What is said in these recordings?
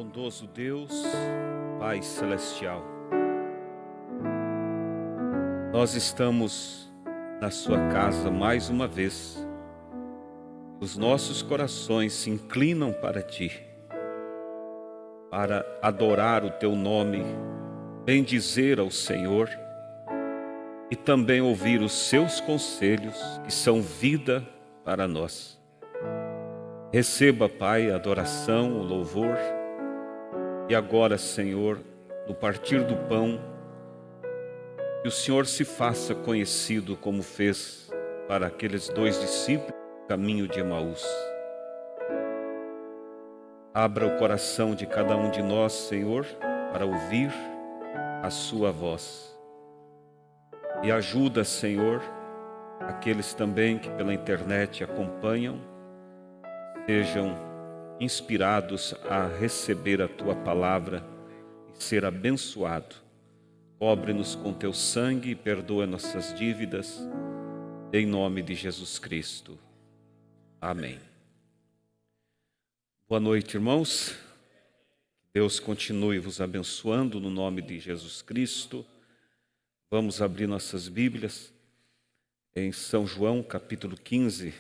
Bondoso Deus, Pai Celestial, nós estamos na sua casa mais uma vez. Os nossos corações se inclinam para Ti, para adorar o Teu nome, bendizer ao Senhor e também ouvir os Seus conselhos, que são vida para nós. Receba, Pai, a adoração, o louvor. E agora, Senhor, no partir do pão, que o Senhor se faça conhecido como fez para aqueles dois discípulos no caminho de Emaús. Abra o coração de cada um de nós, Senhor, para ouvir a sua voz. E ajuda, Senhor, aqueles também que pela internet acompanham, sejam inspirados a receber a Tua palavra e ser abençoado. Cobre-nos com Teu sangue e perdoa nossas dívidas, em nome de Jesus Cristo. Amém. Boa noite, irmãos. Deus continue vos abençoando no nome de Jesus Cristo. Vamos abrir nossas Bíblias em São João, capítulo 15,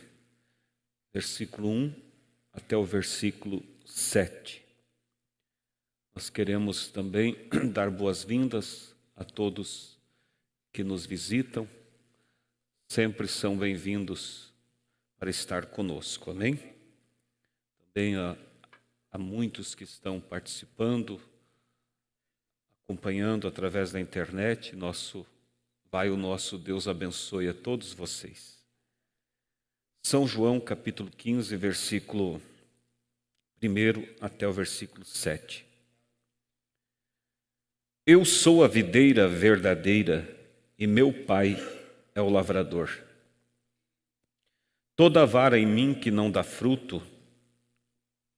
versículo 1 até o versículo 7. Nós queremos também dar boas-vindas a todos que nos visitam. Sempre são bem-vindos para estar conosco, amém? Também há muitos que estão participando, acompanhando através da internet. O nosso Deus abençoe a todos vocês. São João, capítulo 15, versículo 1 até o versículo 7. Eu sou a videira verdadeira e meu Pai é o lavrador. Toda vara em mim que não dá fruto,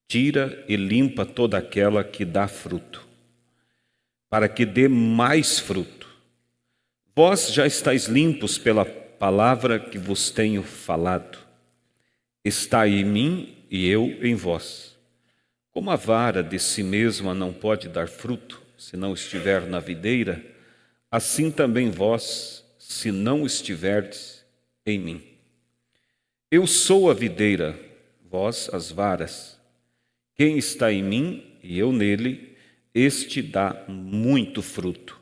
tira e limpa toda aquela que dá fruto, para que dê mais fruto. Vós já estáis limpos pela palavra que vos tenho falado. Está em mim e eu em vós. Como a vara de si mesma não pode dar fruto, se não estiver na videira, assim também vós, se não estiverdes em mim. Eu sou a videira, vós as varas. Quem está em mim e eu nele, este dá muito fruto,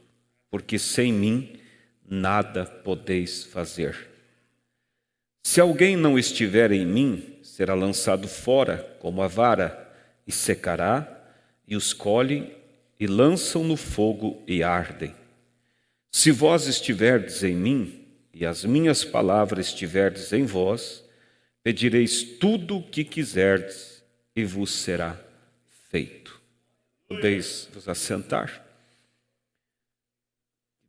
porque sem mim nada podeis fazer. Se alguém não estiver em mim, será lançado fora como a vara, e secará, e os colhem, e lançam no fogo e ardem. Se vós estiverdes em mim, e as minhas palavras estiverdes em vós, pedireis tudo o que quiserdes, e vos será feito. Podeis vos assentar.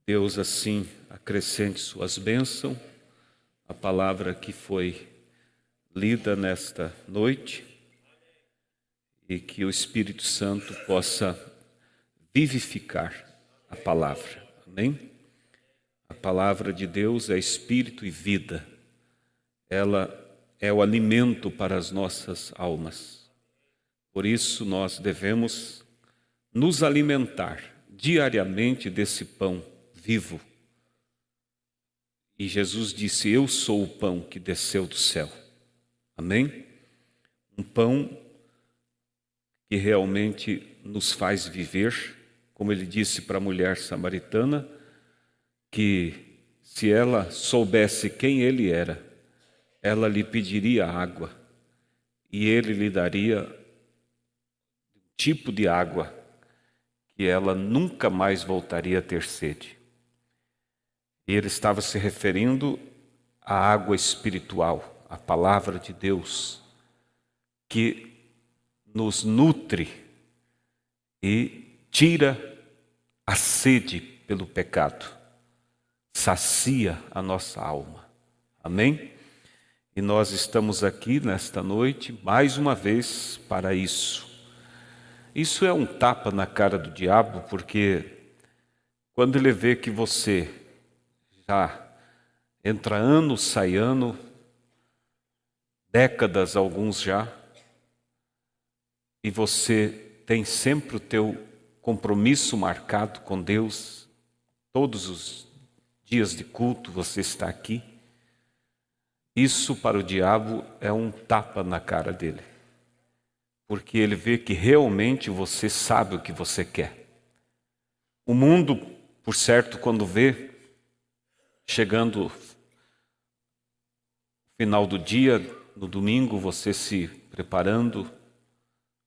Deus assim acrescente suas bênçãos. A palavra que foi lida nesta noite e que o Espírito Santo possa vivificar a palavra. Amém? A palavra de Deus é espírito e vida. Ela é o alimento para as nossas almas. Por isso nós devemos nos alimentar diariamente desse pão vivo. E Jesus disse: eu sou o pão que desceu do céu. Amém? Um pão que realmente nos faz viver, como ele disse para a mulher samaritana, que se ela soubesse quem ele era, ela lhe pediria água, e ele lhe daria um tipo de água que ela nunca mais voltaria a ter sede. E ele estava se referindo à água espiritual, à palavra de Deus, que nos nutre e tira a sede pelo pecado, sacia a nossa alma. Amém? E nós estamos aqui nesta noite, mais uma vez, para isso. Isso é um tapa na cara do diabo, porque quando ele vê que você já entra ano, sai ano, décadas alguns já, e você tem sempre o teu compromisso marcado com Deus, todos os dias de culto você está aqui, isso para o diabo é um tapa na cara dele. Porque ele vê que realmente você sabe o que você quer. O mundo, por certo, quando vê, chegando final do dia, no domingo, você se preparando,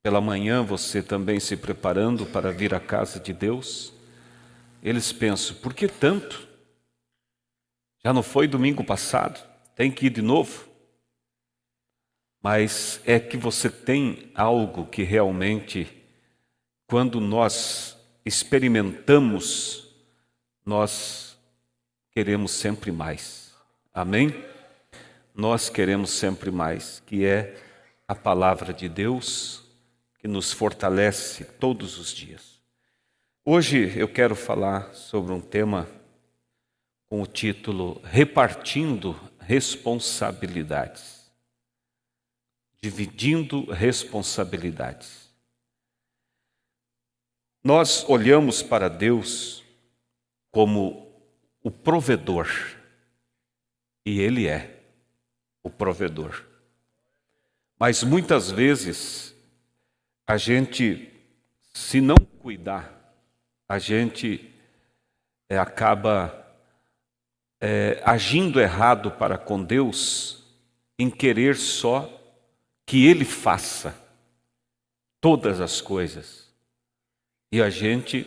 pela manhã você também se preparando para vir à casa de Deus, eles pensam, por que tanto? Já não foi domingo passado? Tem que ir de novo? Mas é que você tem algo que realmente, quando nós experimentamos, nós queremos sempre mais. Amém? Nós queremos sempre mais, que é a palavra de Deus, que nos fortalece todos os dias. Hoje eu quero falar sobre um tema com o título Repartindo Responsabilidades. Dividindo responsabilidades. Nós olhamos para Deus como o provedor, e Ele é o provedor. Mas muitas vezes, a gente, se não cuidar, a gente acaba agindo errado para com Deus, em querer só que Ele faça todas as coisas e a gente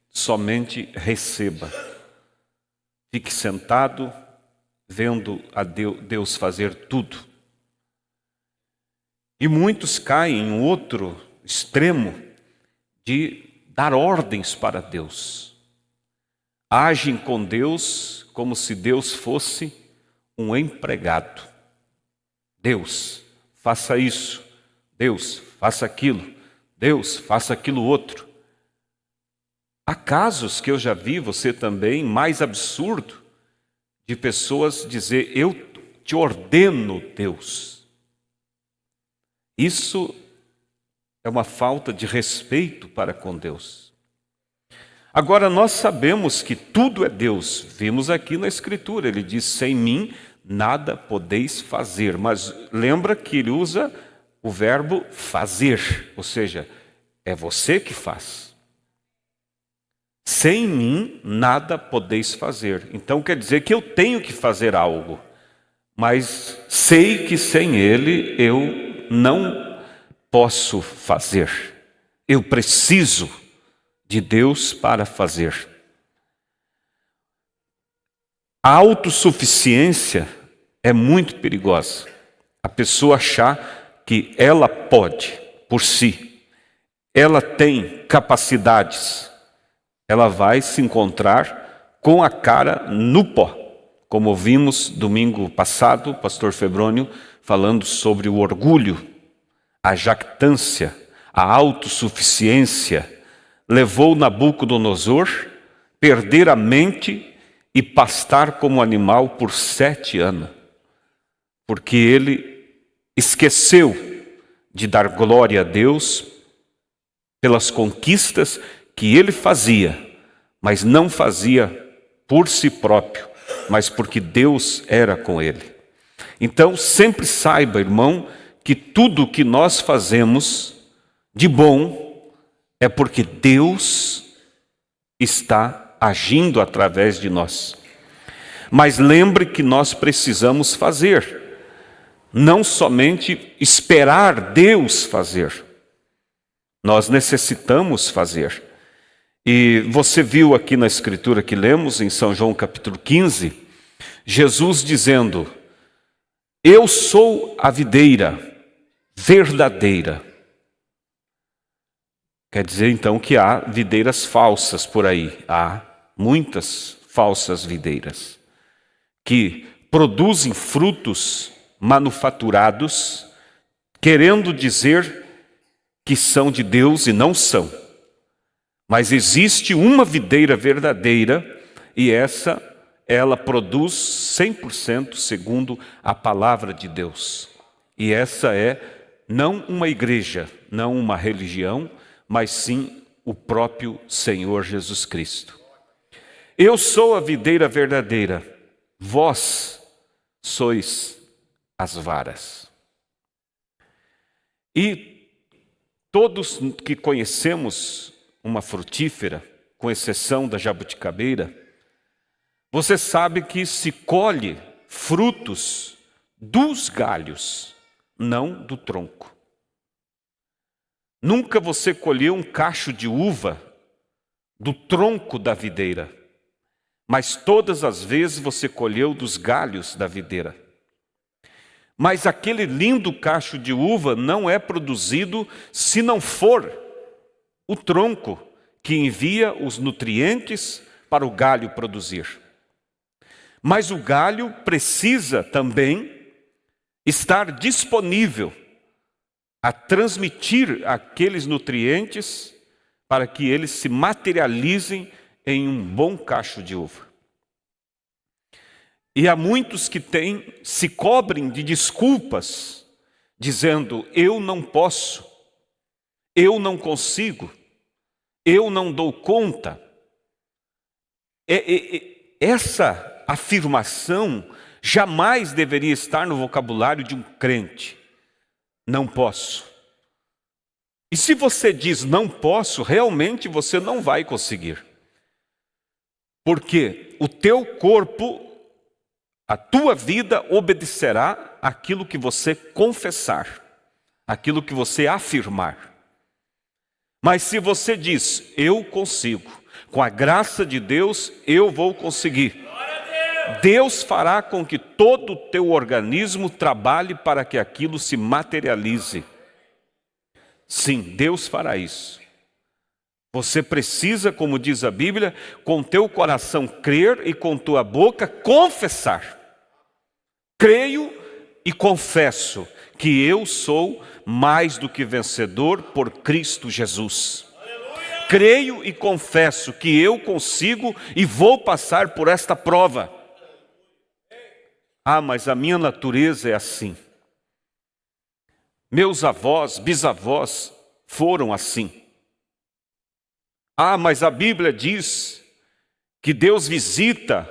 somente receba. Fique sentado, vendo a Deus fazer tudo. E muitos caem em outro extremo de dar ordens para Deus. Agem com Deus como se Deus fosse um empregado. Deus, faça isso. Deus, faça aquilo. Deus, faça aquilo outro. Há casos que eu já vi, você também, mais absurdo, de pessoas dizer, eu te ordeno, Deus. Isso é uma falta de respeito para com Deus. Agora, nós sabemos que tudo é Deus. Vimos aqui na Escritura, ele diz, sem mim nada podeis fazer. Mas lembra que ele usa o verbo fazer, ou seja, é você que faz. Sem mim nada podeis fazer. Então quer dizer que eu tenho que fazer algo, mas sei que sem ele eu não posso fazer. Eu preciso de Deus para fazer. A autossuficiência é muito perigosa. A pessoa achar que ela pode por si, ela tem capacidades, ela vai se encontrar com a cara no pó. Como vimos domingo passado, o pastor Febrônio falando sobre o orgulho, a jactância, a autossuficiência, levou Nabucodonosor perder a mente e pastar como animal por 7 anos, porque ele esqueceu de dar glória a Deus pelas conquistas que ele fazia, mas não fazia por si próprio, mas porque Deus era com ele. Então, sempre saiba, irmão, que tudo que nós fazemos de bom é porque Deus está agindo através de nós. Mas lembre que nós precisamos fazer, não somente esperar Deus fazer. Nós necessitamos fazer. E você viu aqui na Escritura que lemos, em São João capítulo 15, Jesus dizendo, eu sou a videira verdadeira. Quer dizer então que há videiras falsas por aí. Há muitas falsas videiras que produzem frutos manufaturados, querendo dizer que são de Deus e não são. Mas existe uma videira verdadeira e ela produz 100% segundo a palavra de Deus. E essa é não uma igreja, não uma religião, mas sim o próprio Senhor Jesus Cristo. Eu sou a videira verdadeira, vós sois as varas. E todos que conhecemos uma frutífera, com exceção da jabuticabeira, você sabe que se colhe frutos dos galhos, não do tronco. Nunca você colheu um cacho de uva do tronco da videira, mas todas as vezes você colheu dos galhos da videira. Mas aquele lindo cacho de uva não é produzido se não for o tronco que envia os nutrientes para o galho produzir. Mas o galho precisa também estar disponível a transmitir aqueles nutrientes para que eles se materializem em um bom cacho de uva. E há muitos que se cobrem de desculpas, dizendo: eu não posso, eu não consigo, eu não dou conta. Essa afirmação jamais deveria estar no vocabulário de um crente. Não posso. E se você diz não posso, realmente você não vai conseguir. Porque o teu corpo, a tua vida obedecerá àquilo que você confessar, aquilo que você afirmar. Mas se você diz, eu consigo, com a graça de Deus eu vou conseguir, Deus fará com que todo o teu organismo trabalhe para que aquilo se materialize. Sim, Deus fará isso. Você precisa, como diz a Bíblia, com teu coração crer e com tua boca confessar. Creio e confesso que eu sou mais do que vencedor por Cristo Jesus. Aleluia! Creio e confesso que eu consigo e vou passar por esta prova. Ah, mas a minha natureza é assim. Meus avós, bisavós foram assim. Ah, mas a Bíblia diz que Deus visita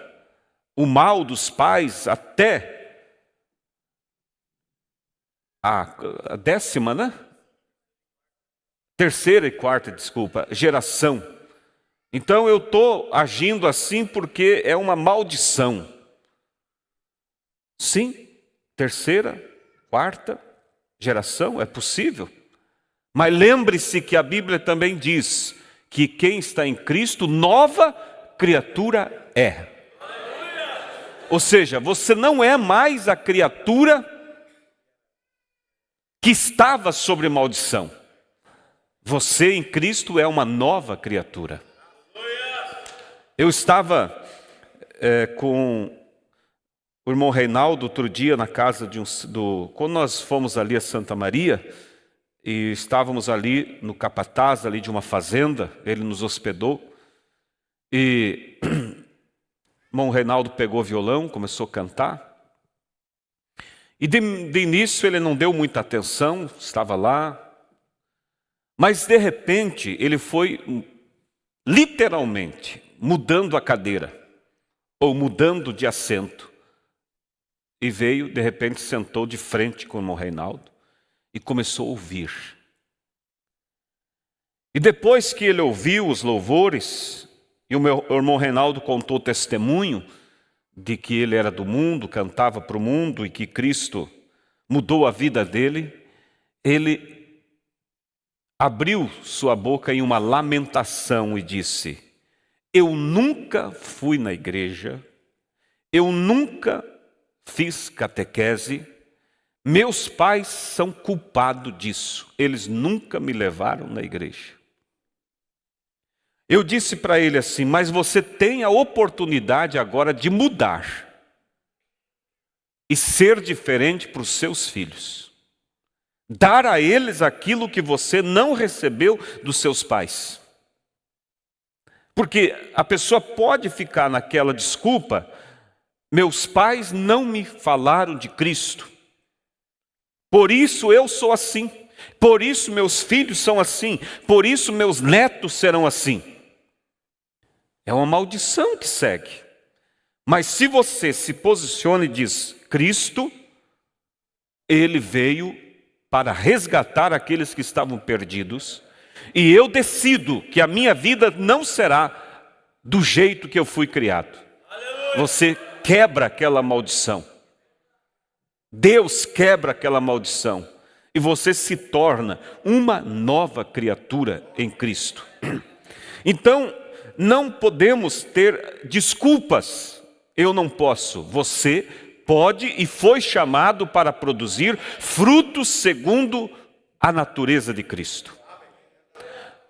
o mal dos pais até a 10ª, né? 3ª e 4ª, desculpa, geração. Então eu estou agindo assim porque é uma maldição. Sim, 3ª, 4ª geração, é possível. Mas lembre-se que a Bíblia também diz que quem está em Cristo, nova criatura é. Ou seja, você não é mais a criatura que estava sobre maldição. Você em Cristo é uma nova criatura. Eu estava com o irmão Reinaldo outro dia na casa quando nós fomos ali a Santa Maria, e estávamos ali no capataz ali de uma fazenda, ele nos hospedou, e o irmão Reinaldo pegou violão, começou a cantar, e de início ele não deu muita atenção, estava lá, mas de repente ele foi literalmente mudando a cadeira, ou mudando de assento, e veio, de repente sentou de frente com o irmão Reinaldo, e começou a ouvir. E depois que ele ouviu os louvores, e o meu irmão Reinaldo contou testemunho de que ele era do mundo, cantava para o mundo e que Cristo mudou a vida dele, ele abriu sua boca em uma lamentação e disse: eu nunca fui na igreja, eu nunca fiz catequese, meus pais são culpados disso. Eles nunca me levaram na igreja. Eu disse para ele assim: mas você tem a oportunidade agora de mudar e ser diferente para os seus filhos. Dar a eles aquilo que você não recebeu dos seus pais. Porque a pessoa pode ficar naquela desculpa: meus pais não me falaram de Cristo, por isso eu sou assim. Por isso meus filhos são assim, por isso meus netos serão assim. É uma maldição que segue. Mas se você se posiciona e diz, Cristo, Ele veio para resgatar aqueles que estavam perdidos, e eu decido que a minha vida não será do jeito que eu fui criado. Você quebra aquela maldição. Deus quebra aquela maldição. E você se torna uma nova criatura em Cristo. Então, não podemos ter desculpas. Eu não posso. Você pode e foi chamado para produzir frutos segundo a natureza de Cristo.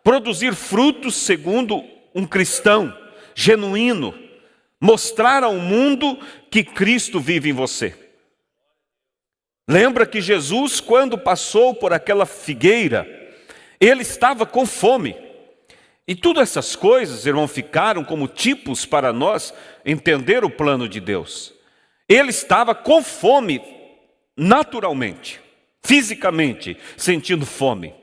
Produzir frutos segundo um cristão genuíno. Mostrar ao mundo que Cristo vive em você. Lembra que Jesus, quando passou por aquela figueira, Ele estava com fome. E todas essas coisas, irmão, ficaram como tipos para nós entender o plano de Deus. Ele estava com fome naturalmente, fisicamente, sentindo fome.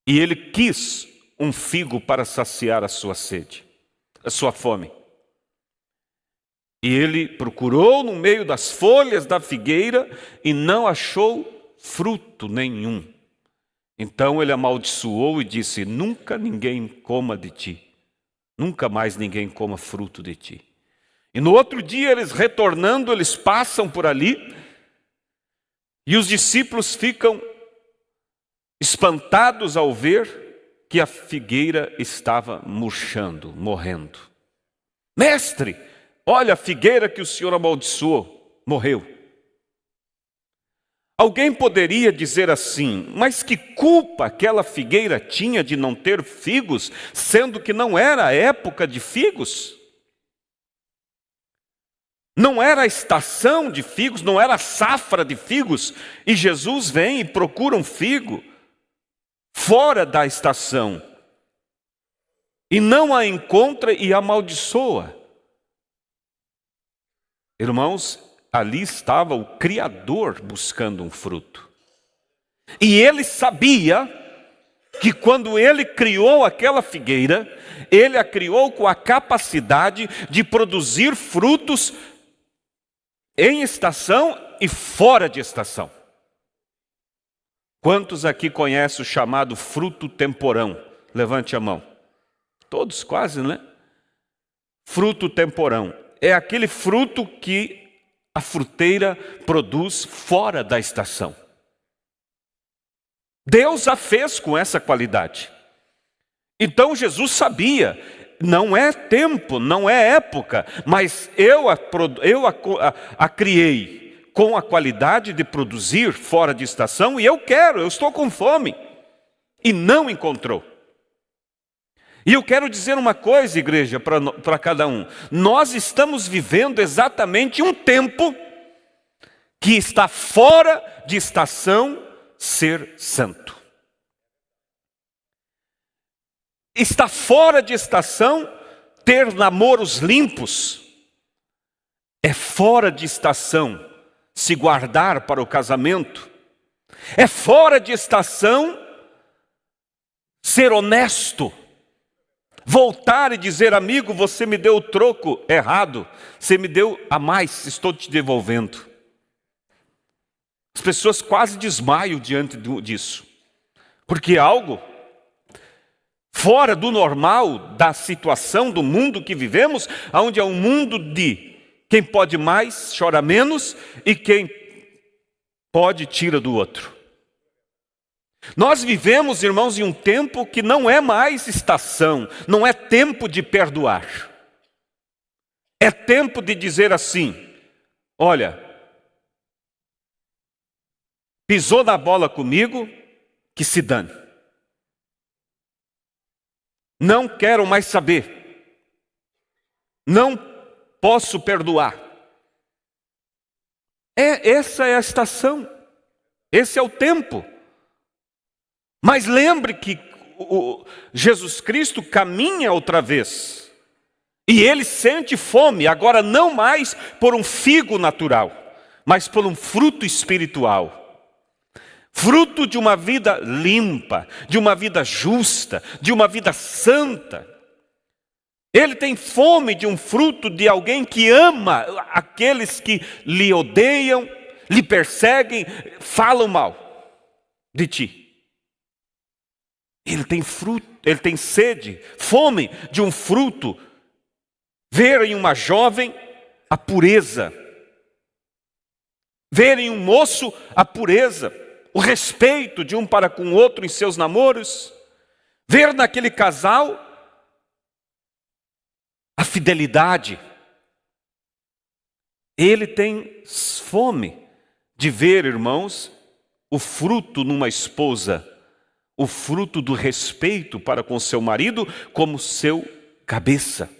E Ele quis um figo para saciar a sua sede, a sua fome. E Ele procurou no meio das folhas da figueira e não achou fruto nenhum. Então Ele amaldiçoou e disse, nunca ninguém coma de ti. Nunca mais ninguém coma fruto de ti. E no outro dia, eles retornando, eles passam por ali. E os discípulos ficam espantados ao ver que a figueira estava murchando, morrendo. Mestre, olha a figueira que o Senhor amaldiçoou, morreu. Alguém poderia dizer assim, mas que culpa aquela figueira tinha de não ter figos, sendo que não era a época de figos? Não era a estação de figos, não era a safra de figos, e Jesus vem e procura um figo fora da estação, e não a encontra e amaldiçoa. Irmãos, ali estava o Criador buscando um fruto. E Ele sabia que quando Ele criou aquela figueira, Ele a criou com a capacidade de produzir frutos em estação e fora de estação. Quantos aqui conhecem o chamado fruto temporão? Levante a mão. Todos quase, né? Fruto temporão. É aquele fruto que a fruteira produz fora da estação. Deus a fez com essa qualidade. Então Jesus sabia, não é tempo, não é época, mas eu a criei com a qualidade de produzir fora de estação e eu estou com fome. E não encontrou. E eu quero dizer uma coisa, igreja, para cada um. Nós estamos vivendo exatamente um tempo que está fora de estação ser santo. Está fora de estação ter namoros limpos. É fora de estação se guardar para o casamento. É fora de estação ser honesto. Voltar e dizer, amigo, você me deu o troco errado, você me deu a mais, estou te devolvendo. As pessoas quase desmaiam diante disso, porque algo fora do normal, da situação do mundo que vivemos, onde é um mundo de quem pode mais, chora menos, e quem pode, tira do outro. Nós vivemos, irmãos, em um tempo que não é mais estação, não é tempo de perdoar. É tempo de dizer assim, olha, pisou na bola comigo, que se dane. Não quero mais saber. Não posso perdoar. Essa é a estação. Esse é o tempo. Mas lembre que Jesus Cristo caminha outra vez. E Ele sente fome, agora não mais por um figo natural, mas por um fruto espiritual. fruto de uma vida limpa, de uma vida justa, de uma vida santa. Ele tem fome de um fruto de alguém que ama aqueles que lhe odeiam, lhe perseguem, falam mal de ti. Ele tem fruto, ele tem sede, fome de um fruto. Ver em uma jovem a pureza. Ver em um moço a pureza, o respeito de um para com o outro em seus namoros. Ver naquele casal a fidelidade. Ele tem fome de ver, irmãos, o fruto numa esposa, o fruto do respeito para com seu marido como seu cabeça.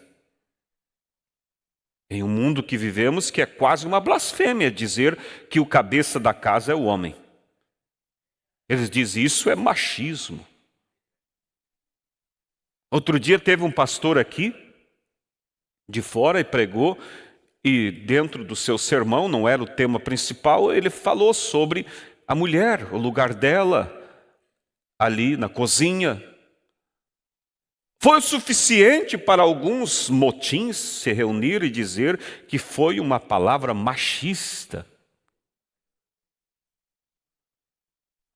Em um mundo que vivemos que é quase uma blasfêmia dizer que o cabeça da casa é o homem. Eles dizem isso é machismo. Outro dia teve um pastor aqui de fora e pregou, e dentro do seu sermão, não era o tema principal, ele falou sobre a mulher, o lugar dela ali na cozinha. Foi o suficiente para alguns motins se reunir e dizer que foi uma palavra machista.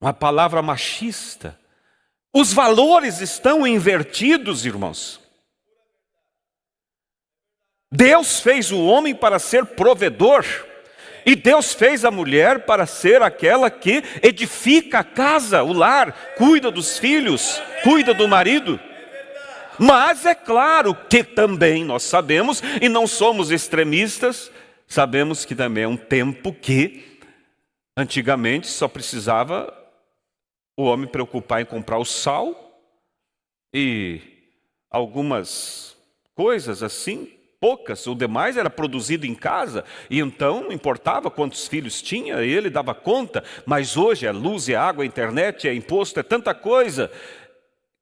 Uma palavra machista. Os valores estão invertidos, irmãos. Deus fez o homem para ser provedor. E Deus fez a mulher para ser aquela que edifica a casa, o lar, cuida dos filhos, cuida do marido. Mas é claro que também nós sabemos, e não somos extremistas, sabemos que também é um tempo que antigamente só precisava o homem preocupar em comprar o sal e algumas coisas assim, poucas, o demais era produzido em casa, e então não importava quantos filhos tinha, ele dava conta. Mas hoje é luz, é água, é internet, é imposto, é tanta coisa,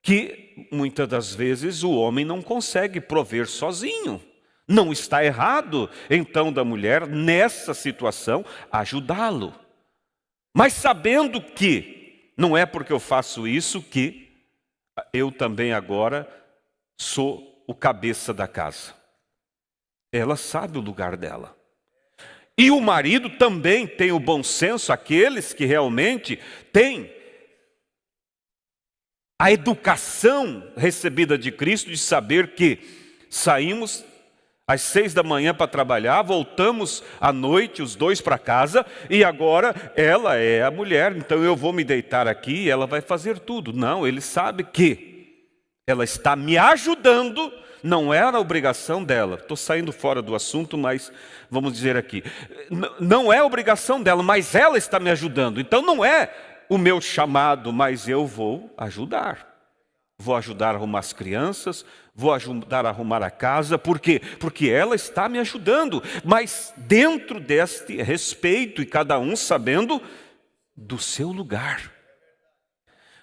que muitas das vezes o homem não consegue prover sozinho. Não está errado, então, da mulher, nessa situação, ajudá-lo. Mas sabendo que não é porque eu faço isso que eu também agora sou o cabeça da casa. Ela sabe o lugar dela. E o marido também tem o bom senso, aqueles que realmente têm a educação recebida de Cristo, de saber que saímos às 6 da manhã para trabalhar, voltamos à noite, os dois para casa, e agora ela é a mulher, então eu vou me deitar aqui e ela vai fazer tudo. Não, ele sabe que ela está me ajudando, não era a obrigação dela. Estou saindo fora do assunto, mas vamos dizer aqui. Não é a obrigação dela, mas ela está me ajudando. Então não é o meu chamado, mas eu vou ajudar. Vou ajudar a arrumar as crianças, vou ajudar a arrumar a casa. Por quê? Porque ela está me ajudando, mas dentro deste respeito e cada um sabendo do seu lugar.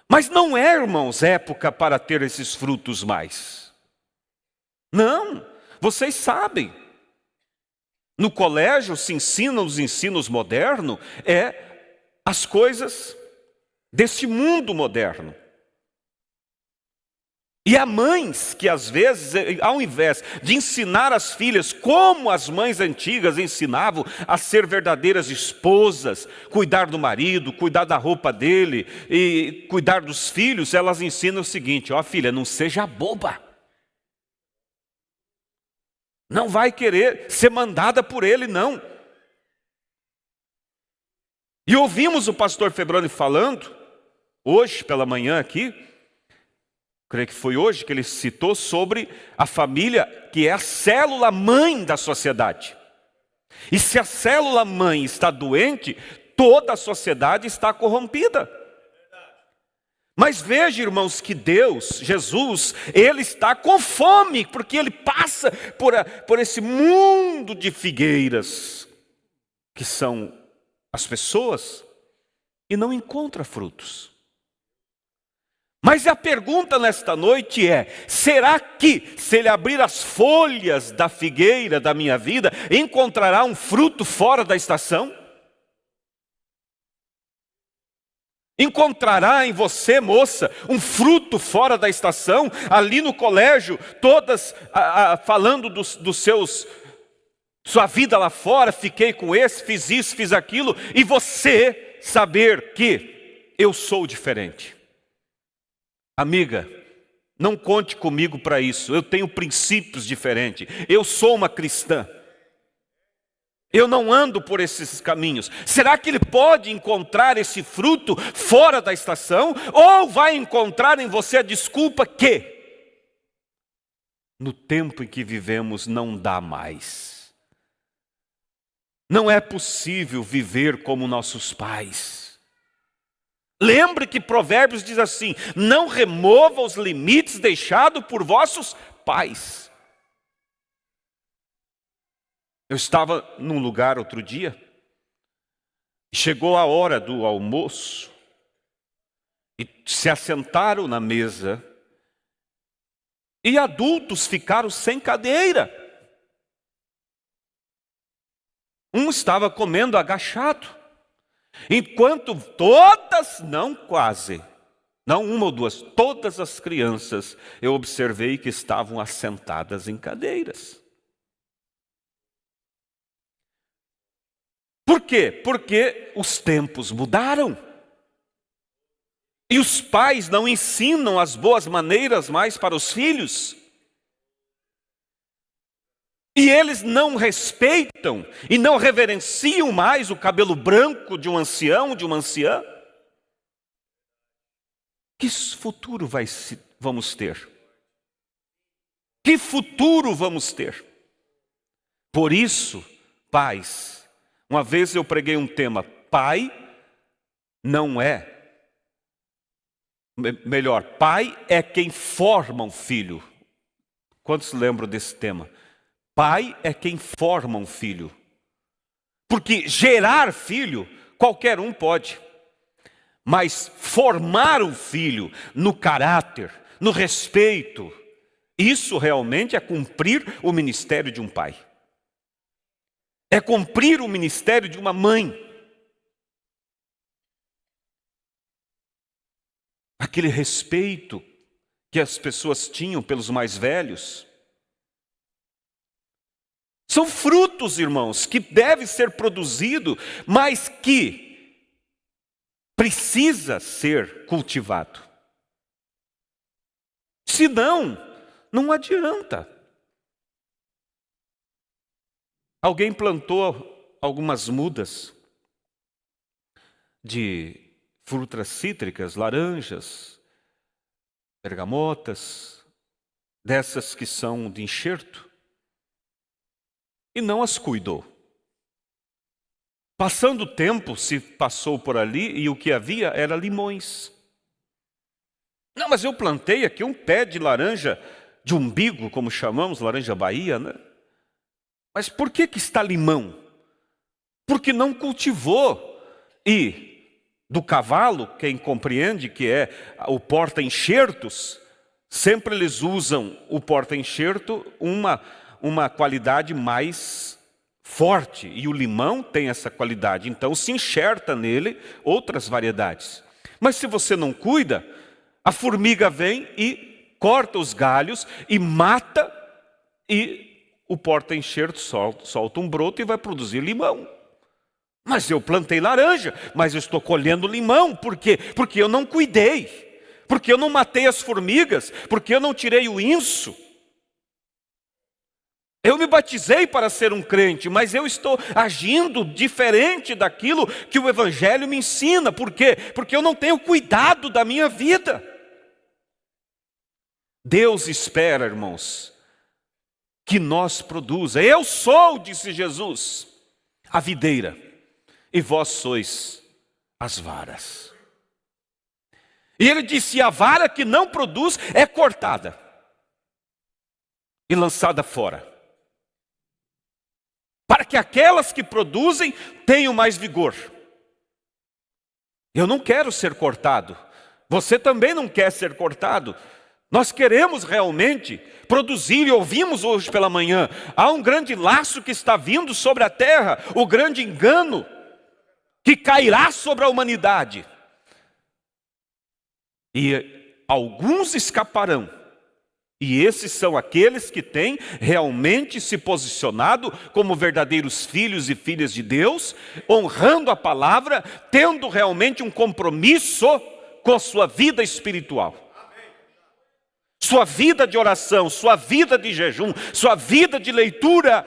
Mas não é, irmãos, época para ter esses frutos mais. Não, vocês sabem. No colégio se ensina os ensinos modernos, as coisas desse mundo moderno. E há mães que às vezes, ao invés de ensinar as filhas como as mães antigas ensinavam a ser verdadeiras esposas, cuidar do marido, cuidar da roupa dele e cuidar dos filhos, elas ensinam o seguinte: ó filha, não seja boba. Não vai querer ser mandada por ele, não. E ouvimos o pastor Febroni falando, hoje pela manhã aqui, creio que foi hoje que ele citou sobre a família, que é a célula mãe da sociedade. E se a célula mãe está doente, toda a sociedade está corrompida. Mas veja, irmãos, que Deus, Jesus, Ele está com fome, porque Ele passa por esse mundo de figueiras, que são as pessoas, e não encontra frutos. Mas a pergunta nesta noite é: será que, se Ele abrir as folhas da figueira da minha vida, encontrará um fruto fora da estação? Encontrará em você, moça, um fruto fora da estação, ali no colégio, todas falando dos seus, sua vida lá fora, fiquei com esse, fiz isso, fiz aquilo, e você saber que eu sou diferente. Amiga, não conte comigo para isso, eu tenho princípios diferentes, eu sou uma cristã. Eu não ando por esses caminhos. Será que ele pode encontrar esse fruto fora da estação? Ou vai encontrar em você a desculpa que no tempo em que vivemos não dá mais. Não é possível viver como nossos pais. Lembre que Provérbios diz assim: não remova os limites deixados por vossos pais. Eu estava num lugar outro dia, chegou a hora do almoço, e se assentaram na mesa, e adultos ficaram sem cadeira. Um estava comendo agachado, enquanto todas, não quase, não uma ou duas, todas as crianças, eu observei que estavam assentadas em cadeiras. Por quê? Porque os tempos mudaram. E os pais não ensinam as boas maneiras mais para os filhos. E eles não respeitam e não reverenciam mais o cabelo branco de um ancião, de uma anciã. Que futuro vamos ter? Que futuro vamos ter? Por isso, pais, uma vez eu preguei um tema: pai não é, pai é quem forma um filho. Quantos lembram desse tema? Pai é quem forma um filho. Porque gerar filho, qualquer um pode. Mas formar um filho no caráter, no respeito, isso realmente é cumprir o ministério de um pai. É cumprir o ministério de uma mãe. Aquele respeito que as pessoas tinham pelos mais velhos. São frutos, irmãos, que devem ser produzidos, mas que precisa ser cultivado. Senão, não adianta. Alguém plantou algumas mudas de frutas cítricas, laranjas, bergamotas, dessas que são de enxerto, e não as cuidou. Passando o tempo, se passou por ali e o que havia era limões. Não, mas eu plantei aqui um pé de laranja de umbigo, como chamamos, laranja Bahia, né? Mas por que está limão? Porque não cultivou. E do cavalo, quem compreende que é o porta-enxertos, sempre eles usam o porta-enxerto uma qualidade mais forte. E o limão tem essa qualidade. Então se enxerta nele outras variedades. Mas se você não cuida, a formiga vem e corta os galhos e mata, e o porta-enxerto solta um broto e vai produzir limão. Mas eu plantei laranja, mas eu estou colhendo limão. Por quê? Porque eu não cuidei, porque eu não matei as formigas, porque eu não tirei o inso. Eu me batizei para ser um crente, mas eu estou agindo diferente daquilo que o Evangelho me ensina. Por quê? Porque eu não tenho cuidado da minha vida. Deus espera, irmãos, que nós produza. Eu sou, disse Jesus, a videira, e vós sois as varas. E ele disse: a vara que não produz é cortada e lançada fora, para que aquelas que produzem tenham mais vigor. Eu não quero ser cortado, você também não quer ser cortado. Nós queremos realmente produzir, e ouvimos hoje pela manhã, há um grande laço que está vindo sobre a terra, o grande engano que cairá sobre a humanidade. E alguns escaparão. E esses são aqueles que têm realmente se posicionado como verdadeiros filhos e filhas de Deus, honrando a palavra, tendo realmente um compromisso com a sua vida espiritual. Sua vida de oração, sua vida de jejum, sua vida de leitura.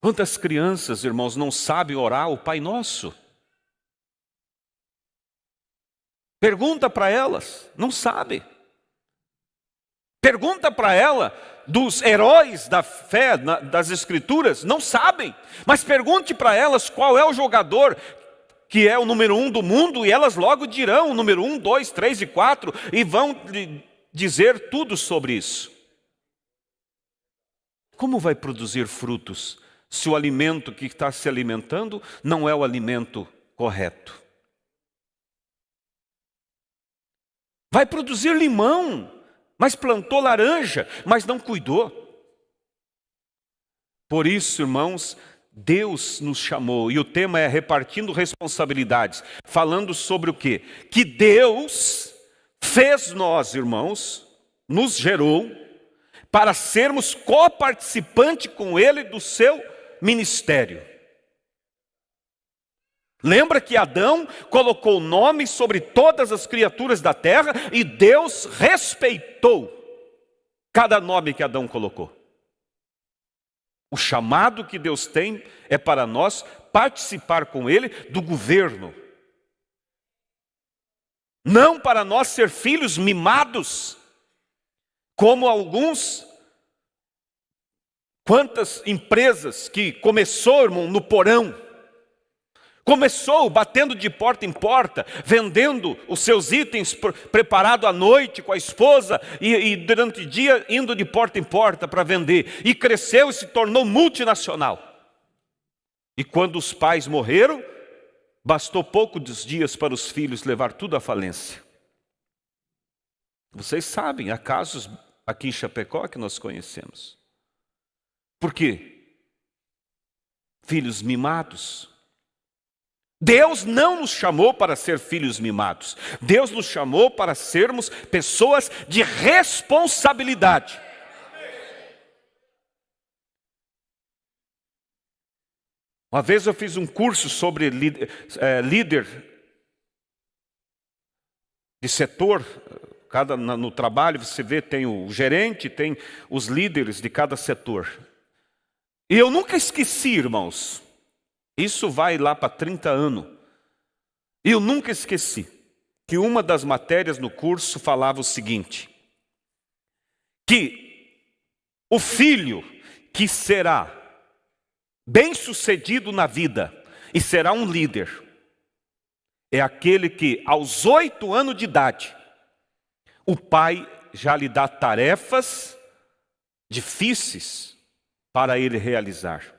Quantas crianças, irmãos, não sabem orar o Pai Nosso? Pergunta para elas, não sabe. Pergunta para ela dos heróis da fé, das Escrituras, não sabem. Mas pergunte para elas qual é o jogador que é o número 1 do mundo, e elas logo dirão o número 1, 2, 3 e 4, e vão dizer tudo sobre isso. Como vai produzir frutos se o alimento que está se alimentando não é o alimento correto? Vai produzir limão, mas plantou laranja, mas não cuidou. Por isso, irmãos, Deus nos chamou, e o tema é repartindo responsabilidades, falando sobre o quê? Que Deus fez nós, irmãos, nos gerou para sermos coparticipantes com Ele do seu ministério. Lembra que Adão colocou nome sobre todas as criaturas da terra e Deus respeitou cada nome que Adão colocou. O chamado que Deus tem é para nós participar com Ele do governo. Não para nós ser filhos mimados, como alguns. Quantas empresas que começou, irmão, no porão. Começou batendo de porta em porta, vendendo os seus itens preparado à noite com a esposa e durante o dia indo de porta em porta para vender. E cresceu e se tornou multinacional. E quando os pais morreram, bastou poucos dias para os filhos levar tudo à falência. Vocês sabem, há casos aqui em Chapecó que nós conhecemos. Por quê? Filhos mimados. Deus não nos chamou para ser filhos mimados. Deus nos chamou para sermos pessoas de responsabilidade. Uma vez eu fiz um curso sobre líder de setor. No trabalho você vê, tem o gerente, tem os líderes de cada setor. E eu nunca esqueci, irmãos. Isso vai lá para 30 anos. E eu nunca esqueci que uma das matérias no curso falava o seguinte: que o filho que será bem-sucedido na vida e será um líder é aquele que aos 8 anos de idade o pai já lhe dá tarefas difíceis para ele realizar.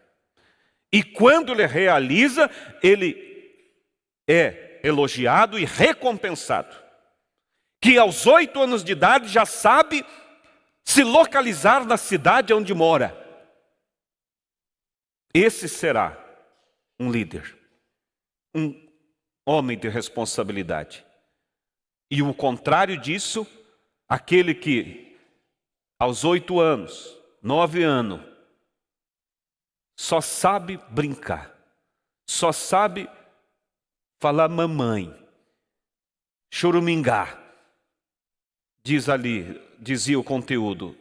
E quando ele realiza, ele é elogiado e recompensado. Que aos 8 anos de idade já sabe se localizar na cidade onde mora. Esse será um líder, um homem de responsabilidade. E o contrário disso, aquele que aos 8 anos, 9 anos, só sabe brincar, só sabe falar mamãe, chorumingar. Dizia o conteúdo,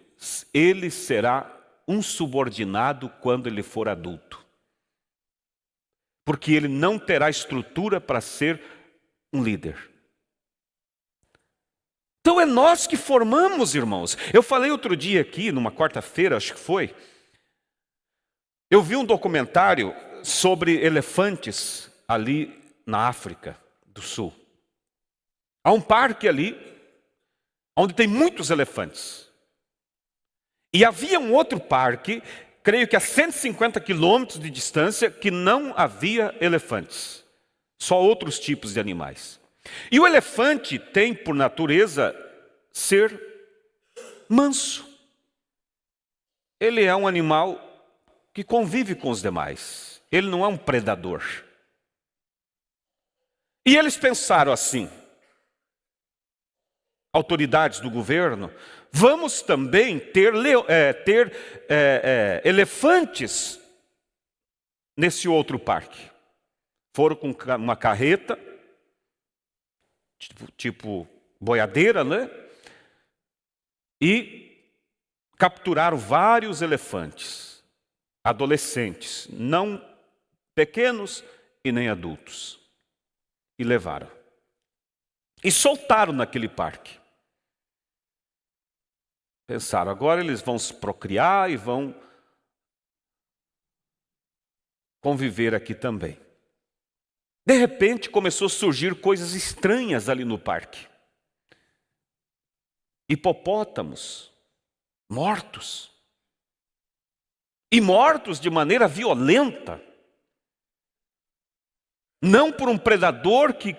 ele será um subordinado quando ele for adulto. Porque ele não terá estrutura para ser um líder. Então é nós que formamos, irmãos. Eu falei outro dia aqui, numa quarta-feira, acho que foi. Eu vi um documentário sobre elefantes ali na África do Sul. Há um parque ali, onde tem muitos elefantes. E havia um outro parque, creio que a 150 quilômetros de distância, que não havia elefantes. Só outros tipos de animais. E o elefante tem, por natureza, ser manso. Ele é um animal que convive com os demais. Ele não é um predador. E eles pensaram assim, autoridades do governo, vamos também ter elefantes nesse outro parque. Foram com uma carreta, tipo boiadeira, né? E capturaram vários elefantes, adolescentes, não pequenos e nem adultos. E levaram. E soltaram naquele parque. Pensaram, agora eles vão se procriar e vão conviver aqui também. De repente começou a surgir coisas estranhas ali no parque. Hipopótamos mortos. E mortos de maneira violenta. Não por um predador que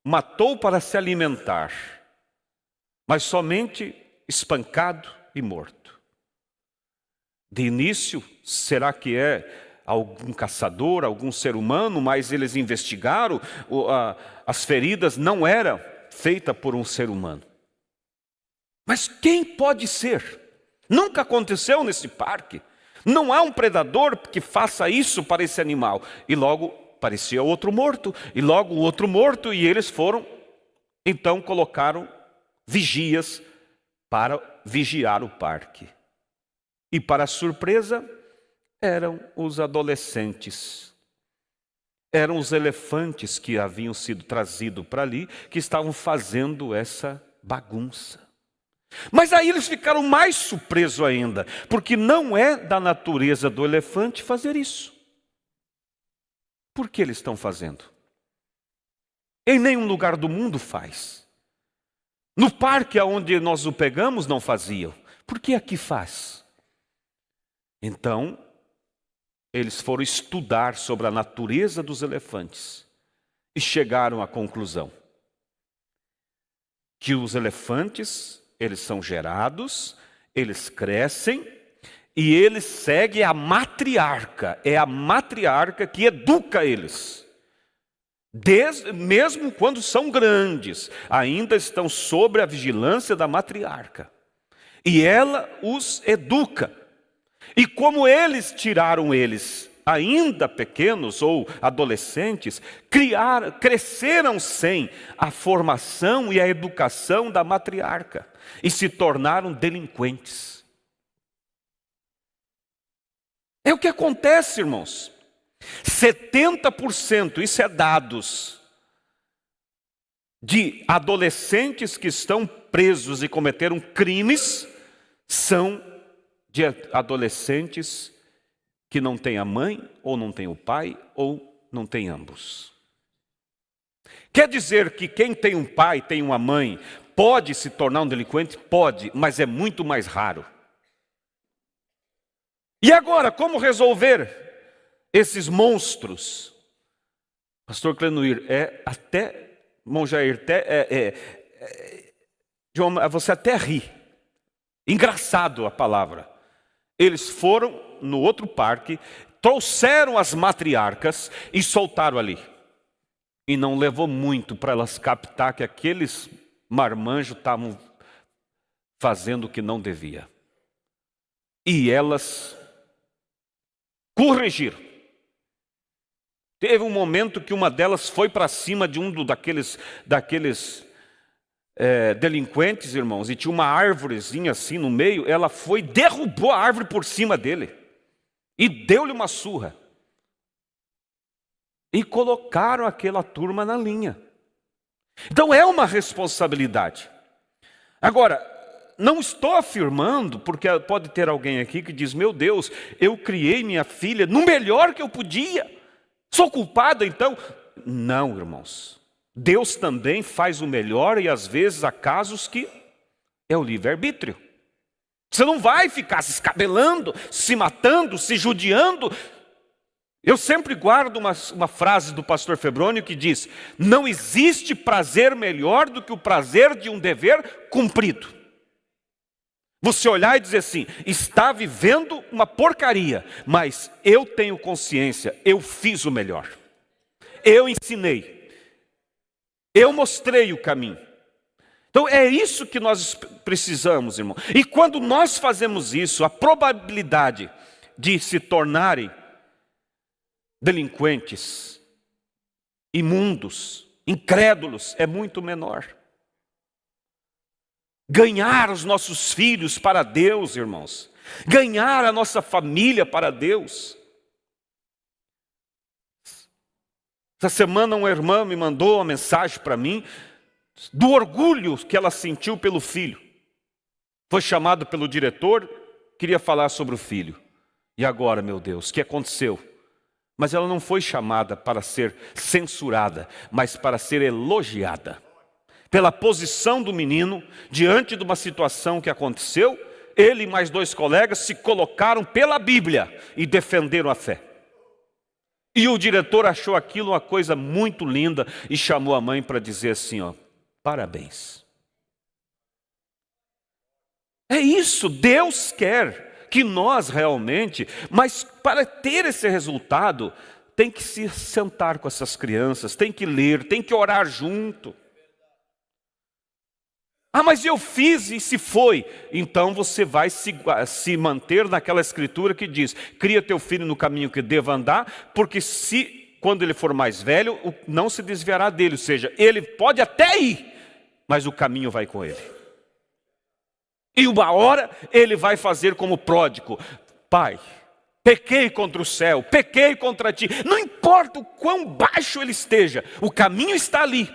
matou para se alimentar, mas somente espancado e morto. De início, será que é algum caçador, algum ser humano? Mas eles investigaram, as feridas não eram feitas por um ser humano. Mas quem pode ser? Nunca aconteceu nesse parque. Não há um predador que faça isso para esse animal. E logo parecia outro morto, e logo o outro morto, e eles foram, então colocaram vigias para vigiar o parque. E para surpresa, eram os adolescentes. Eram os elefantes que haviam sido trazidos para ali, que estavam fazendo essa bagunça. Mas aí eles ficaram mais surpresos ainda, porque não é da natureza do elefante fazer isso. Por que eles estão fazendo? Em nenhum lugar do mundo faz. No parque onde nós o pegamos não faziam. Por que aqui faz? Então, eles foram estudar sobre a natureza dos elefantes e chegaram à conclusão que os elefantes, eles são gerados, eles crescem, e eles seguem a matriarca. É a matriarca que educa eles. Mesmo quando são grandes, ainda estão sob a vigilância da matriarca. E ela os educa. E como eles tiraram eles, ainda pequenos ou adolescentes, cresceram sem a formação e a educação da matriarca. E se tornaram delinquentes. É o que acontece, irmãos. 70%, isso é dados, de adolescentes que estão presos e cometeram crimes, são de adolescentes que não têm a mãe, ou não têm o pai, ou não têm ambos. Quer dizer que quem tem um pai, tem uma mãe, pode se tornar um delinquente? Pode, mas é muito mais raro. E agora, como resolver esses monstros? Pastor Clenoir, irmão Jair, você até ri. Engraçado a palavra. Eles foram no outro parque, trouxeram as matriarcas e soltaram ali. E não levou muito para elas captar que aqueles marmanjos estavam fazendo o que não devia. E elas corrigiram. Teve um momento que uma delas foi para cima de um daqueles delinquentes, irmãos, e tinha uma árvorezinha assim no meio. Ela foi, derrubou a árvore por cima dele e deu-lhe uma surra. E colocaram aquela turma na linha. Então é uma responsabilidade. Agora, não estou afirmando, porque pode ter alguém aqui que diz, meu Deus, eu criei minha filha no melhor que eu podia. Sou culpado então? Não, irmãos. Deus também faz o melhor e às vezes há casos que é o livre-arbítrio. Você não vai ficar se escabelando, se matando, se judiando. Eu sempre guardo uma frase do pastor Febrônio que diz, não existe prazer melhor do que o prazer de um dever cumprido. Você olhar e dizer assim, está vivendo uma porcaria, mas eu tenho consciência, eu fiz o melhor. Eu ensinei, Eu mostrei o caminho. Então é isso que nós precisamos, irmão. E quando nós fazemos isso, a probabilidade de se tornarem delinquentes, imundos, incrédulos, é muito menor. Ganhar os nossos filhos para Deus, irmãos. Ganhar a nossa família para Deus. Essa semana uma irmã me mandou uma mensagem para mim do orgulho que ela sentiu pelo filho. Foi chamado pelo diretor, queria falar sobre o filho. E agora, meu Deus, o que aconteceu? Mas ela não foi chamada para ser censurada, mas para ser elogiada. Pela posição do menino, diante de uma situação que aconteceu, ele e mais 2 colegas se colocaram pela Bíblia e defenderam a fé. E o diretor achou aquilo uma coisa muito linda e chamou a mãe para dizer assim, ó, parabéns. É isso, Deus quer que nós realmente, mas para ter esse resultado, tem que se sentar com essas crianças, tem que ler, tem que orar junto. Ah, mas eu fiz e se foi. Então você vai se manter naquela escritura que diz, cria teu filho no caminho que deva andar, porque quando ele for mais velho, não se desviará dele. Ou seja, ele pode até ir, mas o caminho vai com ele. E uma hora ele vai fazer como pródigo. Pai, pequei contra o céu, pequei contra ti. Não importa o quão baixo ele esteja, o caminho está ali.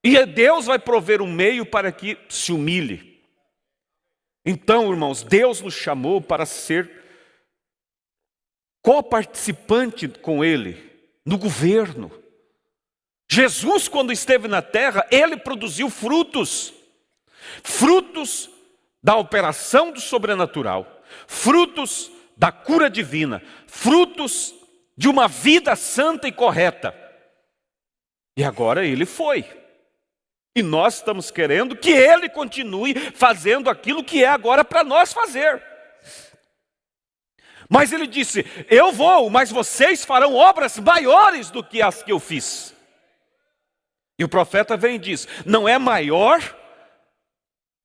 E Deus vai prover um meio para que se humilhe. Então, irmãos, Deus nos chamou para ser coparticipante com Ele no governo. Jesus, quando esteve na terra, Ele produziu frutos. Frutos da operação do sobrenatural. Frutos da cura divina. Frutos de uma vida santa e correta. E agora Ele foi. E nós estamos querendo que Ele continue fazendo aquilo que é agora para nós fazer. Mas Ele disse, eu vou, mas vocês farão obras maiores do que as que eu fiz. E o profeta vem e diz, não é maior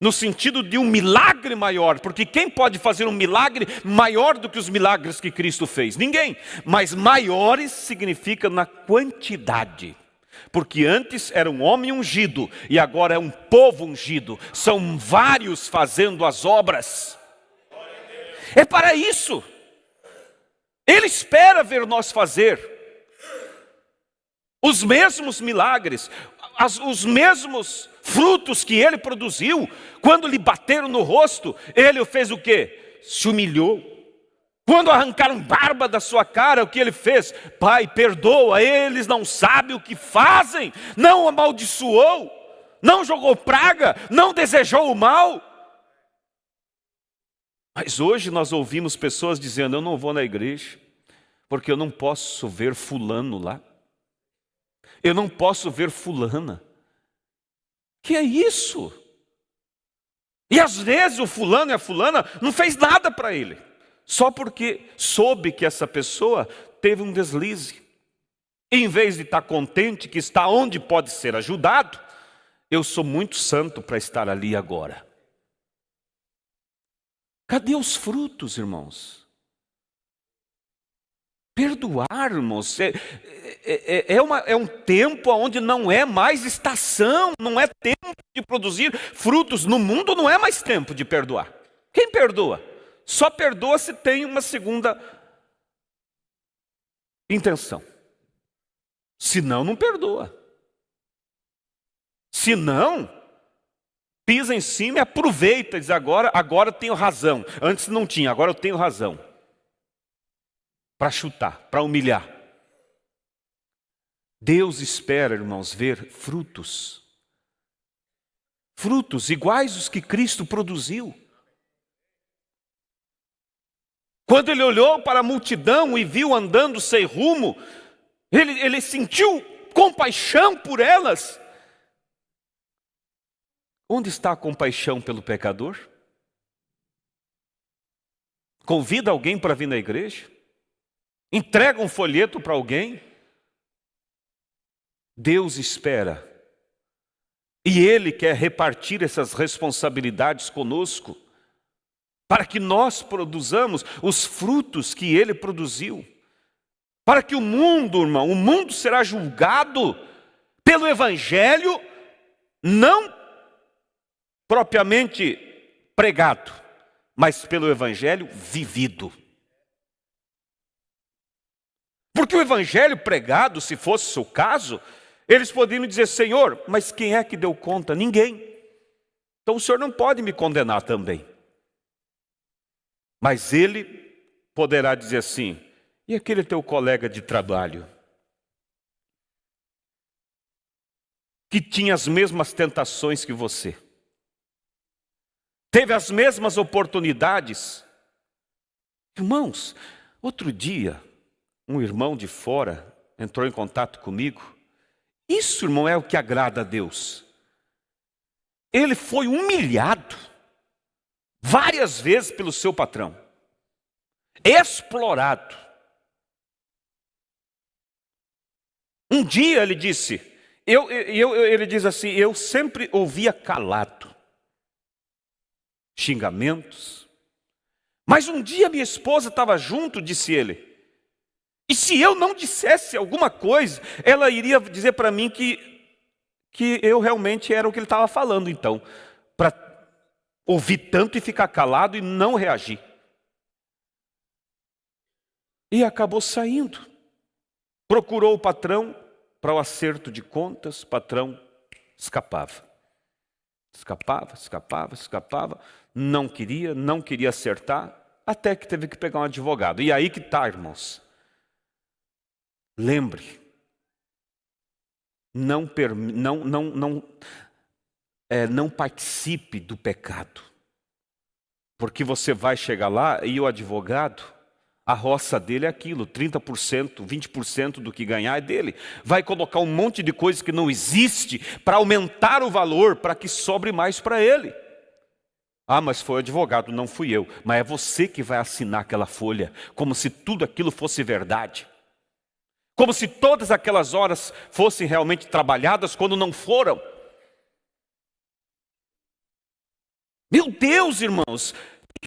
no sentido de um milagre maior, porque quem pode fazer um milagre maior do que os milagres que Cristo fez? Ninguém. Mas maiores significa na quantidade. Porque antes era um homem ungido e agora é um povo ungido. São vários fazendo as obras. É para isso. Ele espera ver nós fazer os mesmos milagres, os mesmos frutos que ele produziu. Quando lhe bateram no rosto, ele fez o quê? Se humilhou. Quando arrancaram barba da sua cara, o que ele fez? Pai, perdoa, eles não sabem o que fazem. Não amaldiçoou, não jogou praga, não desejou o mal. Mas hoje nós ouvimos pessoas dizendo, eu não vou na igreja, porque eu não posso ver fulano lá. Eu não posso ver fulana. Que é isso? E às vezes o fulano e a fulana não fez nada para ele. Só porque soube que essa pessoa teve um deslize. E em vez de estar contente que está onde pode ser ajudado, eu sou muito santo para estar ali agora. Cadê os frutos, irmãos? Perdoar, irmãos, é um tempo onde não é mais estação, não é tempo de produzir frutos. No mundo não é mais tempo de perdoar. Quem perdoa? Só perdoa se tem uma segunda intenção. Senão, não perdoa. Senão, pisa em cima e aproveita, diz agora eu tenho razão. Antes não tinha, agora eu tenho razão. Para chutar, para humilhar. Deus espera, irmãos, ver frutos. Frutos iguais aos que Cristo produziu. Quando ele olhou para a multidão e viu andando sem rumo, ele sentiu compaixão por elas. Onde está a compaixão pelo pecador? Convida alguém para vir na igreja? Entrega um folheto para alguém? Deus espera. E Ele quer repartir essas responsabilidades conosco, para que nós produzamos os frutos que Ele produziu. Para que o mundo, irmão, o mundo será julgado pelo Evangelho, não propriamente pregado, mas pelo Evangelho vivido. Porque o Evangelho pregado, se fosse o caso, eles poderiam dizer: Senhor, mas quem é que deu conta? Ninguém. Então o Senhor não pode me condenar também. Mas Ele poderá dizer assim: e aquele teu colega de trabalho, que tinha as mesmas tentações que você, teve as mesmas oportunidades? Irmãos, outro dia, um irmão de fora entrou em contato comigo. Isso, irmão, é o que agrada a Deus. Ele foi humilhado várias vezes pelo seu patrão, explorado. Um dia ele disse, ele diz assim: eu sempre ouvia calado xingamentos, mas um dia minha esposa estava junto, disse ele, e se eu não dissesse alguma coisa, ela iria dizer para mim que eu realmente era o que ele estava falando. Então, para ouvir tanto e ficar calado e não reagir. E acabou saindo. Procurou o patrão para o acerto de contas, o patrão escapava. Escapava, não queria acertar, até que teve que pegar um advogado. E aí que está, irmãos. Lembre, não participe do pecado, porque você vai chegar lá e o advogado, a roça dele é aquilo, 30%, 20% do que ganhar é dele. Vai colocar um monte de coisa que não existe para aumentar o valor, para que sobre mais para ele. Ah, mas foi o advogado, não fui eu. Mas é você que vai assinar aquela folha, como se tudo aquilo fosse verdade. Como se todas aquelas horas fossem realmente trabalhadas, quando não foram. Meu Deus, irmãos,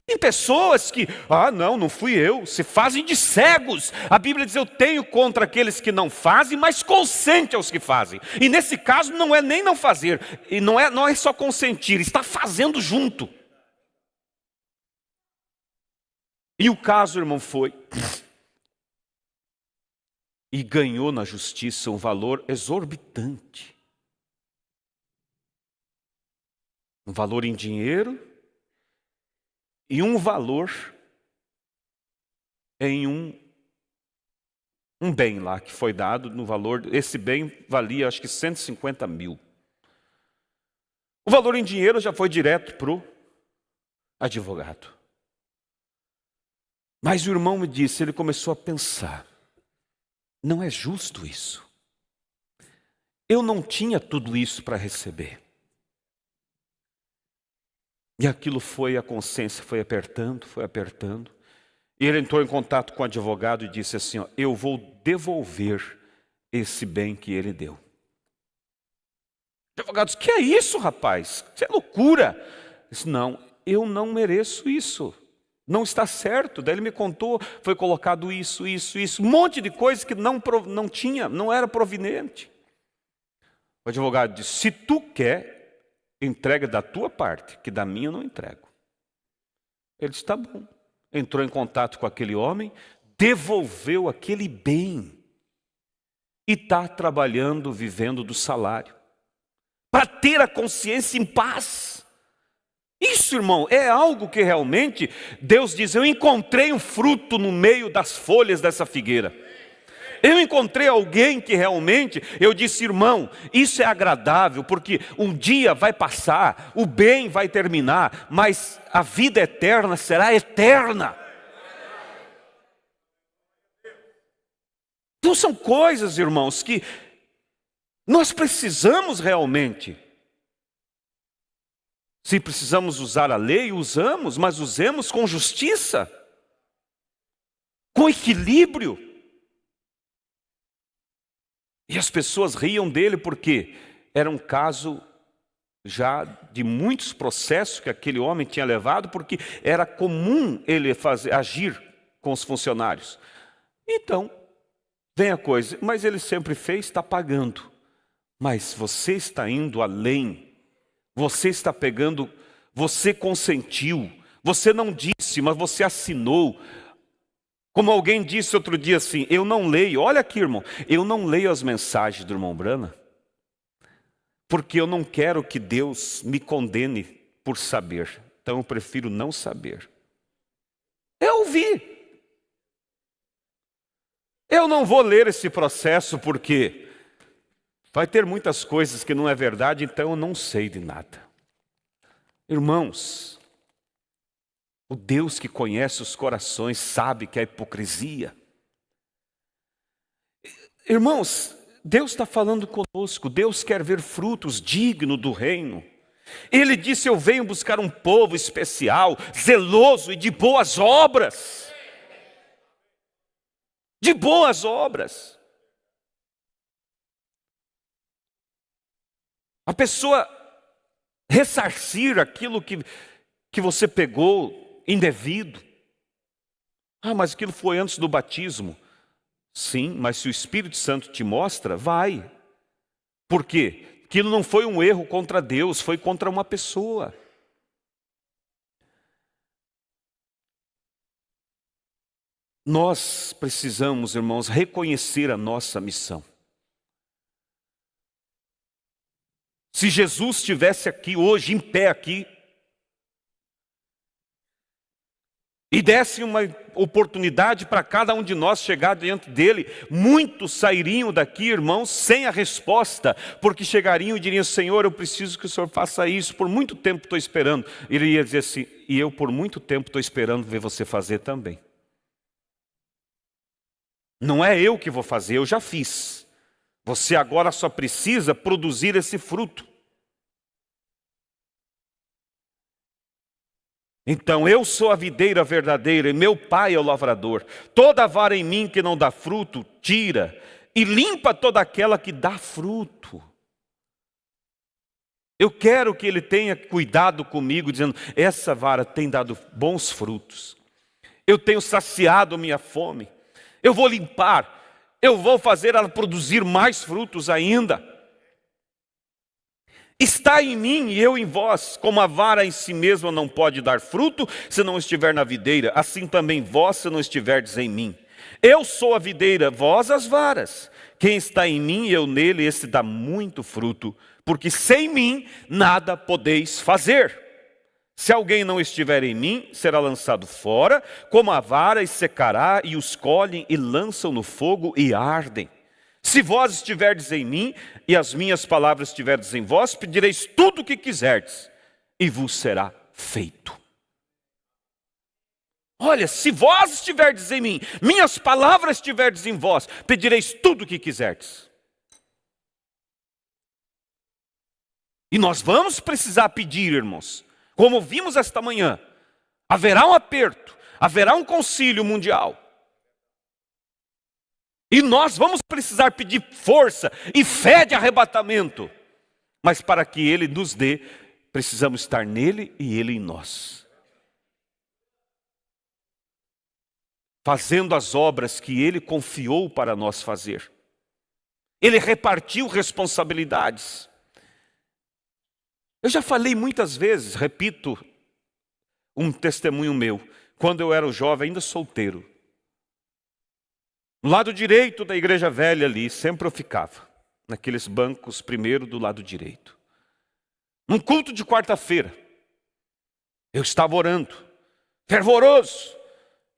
tem pessoas que, não fui eu, se fazem de cegos. A Bíblia diz: eu tenho contra aqueles que não fazem, mas consente aos que fazem. E nesse caso não é nem não fazer, e não é só consentir, está fazendo junto. E o caso, irmão, foi... e ganhou na justiça um valor exorbitante. Um valor em dinheiro e um valor em um bem lá que foi dado no valor. Esse bem valia acho que 150 mil. O valor em dinheiro já foi direto para o advogado. Mas o irmão me disse, ele começou a pensar: não é justo isso. Eu não tinha tudo isso para receber. E aquilo foi, a consciência foi apertando. E ele entrou em contato com o advogado e disse assim: eu vou devolver esse bem que ele deu. O advogado disse: que é isso, rapaz? Isso é loucura. Ele disse: não, eu não mereço isso. Não está certo. Daí ele me contou, foi colocado isso, um monte de coisa que não tinha, não era proveniente. O advogado disse: se tu quer, entrega da tua parte, que da minha eu não entrego. Ele disse: tá bom. Entrou em contato com aquele homem, devolveu aquele bem e está trabalhando, vivendo do salário, para ter a consciência em paz. Isso, irmão, é algo que realmente Deus diz: eu encontrei um fruto no meio das folhas dessa figueira. Eu encontrei alguém que realmente, eu disse: irmão, isso é agradável, porque um dia vai passar, o bem vai terminar, mas a vida eterna será eterna. Então são coisas, irmãos, que nós precisamos realmente. Se precisamos usar a lei, usamos, mas usemos com justiça, com equilíbrio. E as pessoas riam dele porque era um caso já de muitos processos que aquele homem tinha levado, porque era comum ele agir com os funcionários. Então, vem a coisa, mas ele sempre fez, está pagando. Mas você está indo além, você está pegando, você consentiu, você não disse, mas você assinou. Como alguém disse outro dia assim, eu não leio, olha aqui, irmão, eu não leio as mensagens do irmão Brana, porque eu não quero que Deus me condene por saber. Então eu prefiro não saber. Eu ouvi. Eu não vou ler esse processo porque vai ter muitas coisas que não é verdade, então eu não sei de nada. Irmãos, o Deus que conhece os corações sabe que é hipocrisia. Irmãos, Deus está falando conosco, Deus quer ver frutos dignos do reino. Ele disse, eu venho buscar um povo especial, zeloso e de boas obras. De boas obras. A pessoa ressarcir aquilo que você pegou indevido. Ah, mas aquilo foi antes do batismo. Sim, mas se o Espírito Santo te mostra, vai. Por quê? Aquilo não foi um erro contra Deus, foi contra uma pessoa. Nós precisamos, irmãos, reconhecer a nossa missão. Se Jesus estivesse aqui hoje, em pé aqui, e desse uma oportunidade para cada um de nós chegar diante dele, muitos sairiam daqui, irmãos, sem a resposta, porque chegariam e diriam, Senhor, eu preciso que o Senhor faça isso, por muito tempo estou esperando. Ele ia dizer assim, e eu por muito tempo estou esperando ver você fazer também. Não é eu que vou fazer, eu já fiz. Você agora só precisa produzir esse fruto. Então, eu sou a videira verdadeira e meu pai é o lavrador. Toda vara em mim que não dá fruto, tira. E limpa toda aquela que dá fruto. Eu quero que ele tenha cuidado comigo, dizendo, essa vara tem dado bons frutos. Eu tenho saciado minha fome. Eu vou limpar. Eu vou fazer ela produzir mais frutos ainda. Está em mim e eu em vós, como a vara em si mesma não pode dar fruto, se não estiver na videira, assim também vós, se não estiverdes em mim. Eu sou a videira, vós as varas. Quem está em mim e eu nele, esse dá muito fruto, porque sem mim nada podeis fazer. Se alguém não estiver em mim, será lançado fora, como a vara, e secará, e os colhem e lançam no fogo e ardem. Se vós estiverdes em mim, e as minhas palavras estiverdes em vós, pedireis tudo o que quiserdes, e vos será feito. Olha, se vós estiverdes em mim, minhas palavras estiverdes em vós, pedireis tudo o que quiserdes. E nós vamos precisar pedir, irmãos, como vimos esta manhã, haverá um aperto, haverá um concílio mundial. E nós vamos precisar pedir força e fé de arrebatamento. Mas para que Ele nos dê, precisamos estar nele e Ele em nós. Fazendo as obras que Ele confiou para nós fazer. Ele repartiu responsabilidades. Eu já falei muitas vezes, repito, um testemunho meu. Quando eu era jovem, ainda solteiro. No lado direito da igreja velha ali, sempre eu ficava. Naqueles bancos primeiro do lado direito. Num culto de quarta-feira, eu estava orando, fervoroso.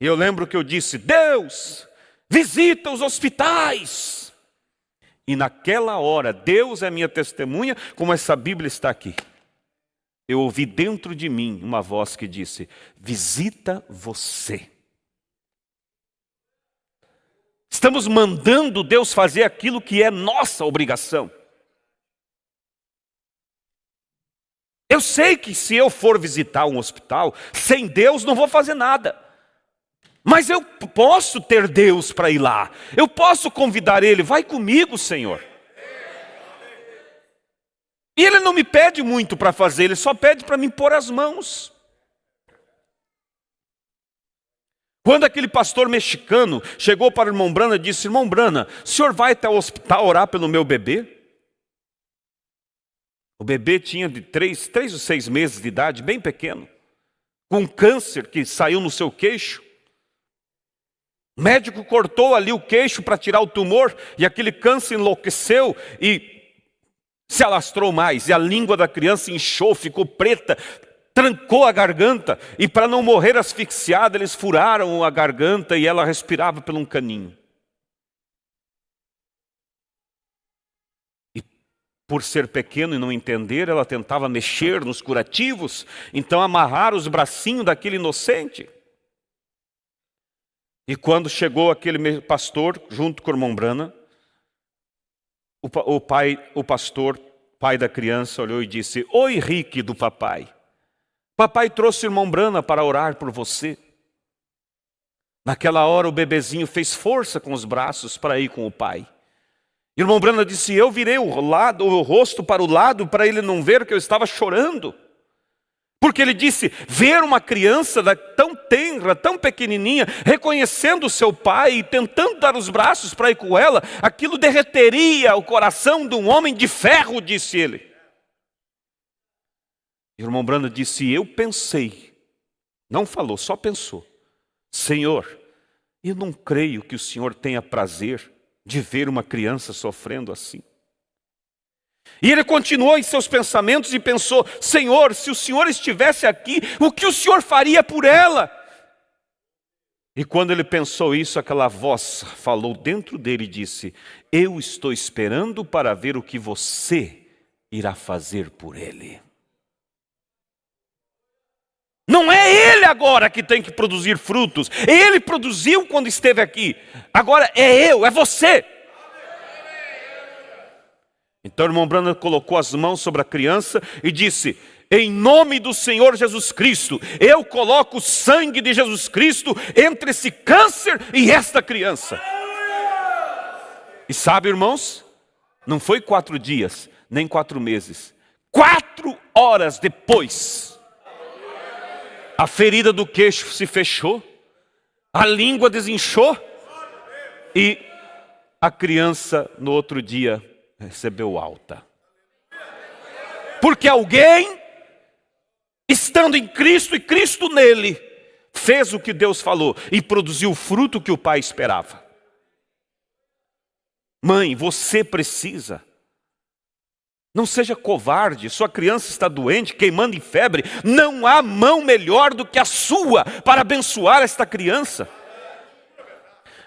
E eu lembro que eu disse, Deus, visita os hospitais. E naquela hora, Deus é minha testemunha, como essa Bíblia está aqui. Eu ouvi dentro de mim uma voz que disse, visita você. Estamos mandando Deus fazer aquilo que é nossa obrigação. Eu sei que se eu for visitar um hospital, sem Deus não vou fazer nada. Mas eu posso ter Deus para ir lá. Eu posso convidar Ele, vai comigo, Senhor. E Ele não me pede muito para fazer, Ele só pede para mim pôr as mãos. Quando aquele pastor mexicano chegou para o irmão Brana e disse: irmão Brana, o senhor vai até o hospital orar pelo meu bebê? O bebê tinha de 3 ou 6 meses de idade, bem pequeno, com câncer que saiu no seu queixo. O médico cortou ali o queixo para tirar o tumor e aquele câncer enlouqueceu e se alastrou mais. E a língua da criança inchou, ficou preta, trancou a garganta. E para não morrer asfixiada, eles furaram a garganta e ela respirava por um caninho. E por ser pequeno e não entender, ela tentava mexer nos curativos, então amarrar os bracinhos daquele inocente. E quando chegou aquele pastor, junto com o irmão Brana, o pastor, pai da criança, olhou e disse: oi, Rick do papai. Papai trouxe o irmão Brana para orar por você. Naquela hora o bebezinho fez força com os braços para ir com o pai. E o irmão Brana disse: eu virei o rosto para o lado para ele não ver que eu estava chorando. Porque ele disse, ver uma criança tão tenra, tão pequenininha, reconhecendo o seu pai e tentando dar os braços para ir com ela, aquilo derreteria o coração de um homem de ferro, disse ele. E o irmão Brana disse: eu pensei, não falou, só pensou: Senhor, eu não creio que o Senhor tenha prazer de ver uma criança sofrendo assim. E ele continuou em seus pensamentos e pensou: Senhor, se o Senhor estivesse aqui, o que o Senhor faria por ela? E quando ele pensou isso, aquela voz falou dentro dele e disse: eu estou esperando para ver o que você irá fazer por ele. Não é ele agora que tem que produzir frutos. Ele produziu quando esteve aqui. Agora é eu, é você. Então o irmão Brana colocou as mãos sobre a criança e disse: em nome do Senhor Jesus Cristo, eu coloco o sangue de Jesus Cristo entre esse câncer e esta criança. E sabe, irmãos, não foi 4 dias, nem 4 meses. 4 horas depois, a ferida do queixo se fechou, a língua desinchou e a criança no outro dia recebeu alta. Porque alguém, estando em Cristo e Cristo nele, fez o que Deus falou e produziu o fruto que o pai esperava. Mãe, você precisa. Não seja covarde, sua criança está doente, queimando em febre. Não há mão melhor do que a sua para abençoar esta criança.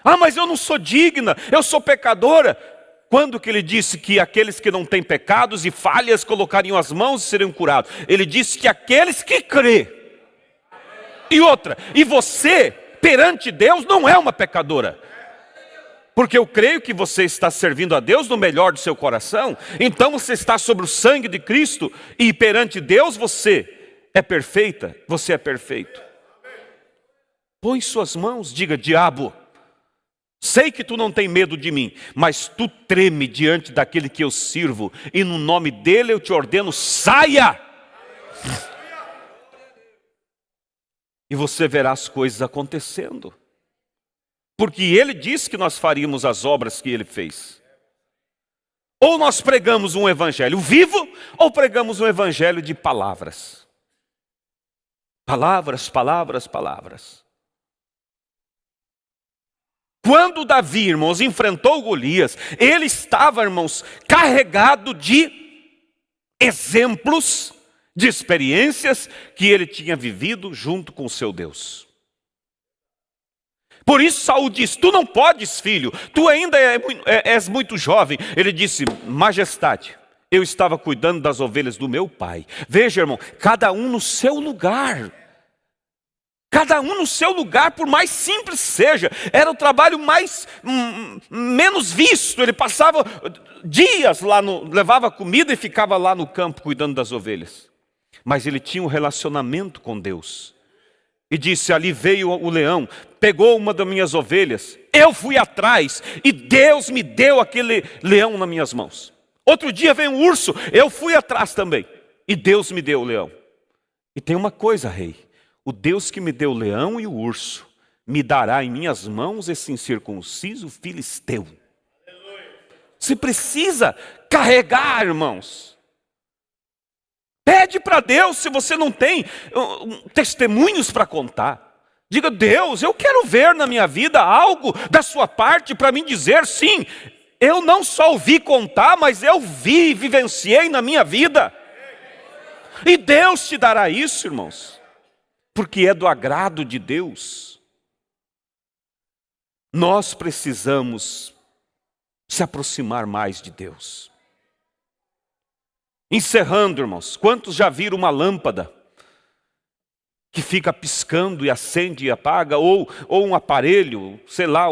Ah, mas eu não sou digna, eu sou pecadora. Quando que ele disse que aqueles que não têm pecados e falhas colocariam as mãos e seriam curados? Ele disse que aqueles que crê. E outra, e você, perante Deus, não é uma pecadora. Porque eu creio que você está servindo a Deus no melhor do seu coração. Então você está sobre o sangue de Cristo e perante Deus você é perfeita, você é perfeito. Põe suas mãos, diga: diabo, sei que tu não tem medo de mim, mas tu treme diante daquele que eu sirvo, e no nome dele eu te ordeno, saia! E você verá as coisas acontecendo. Porque ele disse que nós faríamos as obras que ele fez. Ou nós pregamos um evangelho vivo, ou pregamos um evangelho de palavras. Palavras, palavras, palavras. Quando Davi, irmãos, enfrentou Golias, ele estava, irmãos, carregado de exemplos, de experiências que ele tinha vivido junto com o seu Deus. Por isso Saul disse: tu não podes, filho, tu ainda és muito jovem. Ele disse: majestade, eu estava cuidando das ovelhas do meu pai. Veja, irmão, cada um no seu lugar. Cada um no seu lugar, por mais simples seja. Era o trabalho menos visto. Ele passava dias lá, levava comida e ficava lá no campo cuidando das ovelhas. Mas ele tinha um relacionamento com Deus. E disse: ali veio o leão, pegou uma das minhas ovelhas, eu fui atrás e Deus me deu aquele leão nas minhas mãos. Outro dia veio um urso, eu fui atrás também e Deus me deu o leão. E tem uma coisa, rei, o Deus que me deu o leão e o urso me dará em minhas mãos esse incircunciso filisteu. Você precisa carregar, irmãos. Pede para Deus, se você não tem testemunhos para contar. Diga, Deus, eu quero ver na minha vida algo da sua parte para mim dizer, sim, eu não só ouvi contar, mas eu vi e vivenciei na minha vida. E Deus te dará isso, irmãos, porque é do agrado de Deus. Nós precisamos se aproximar mais de Deus. Encerrando, irmãos, quantos já viram uma lâmpada que fica piscando e acende e apaga, ou um aparelho, sei lá,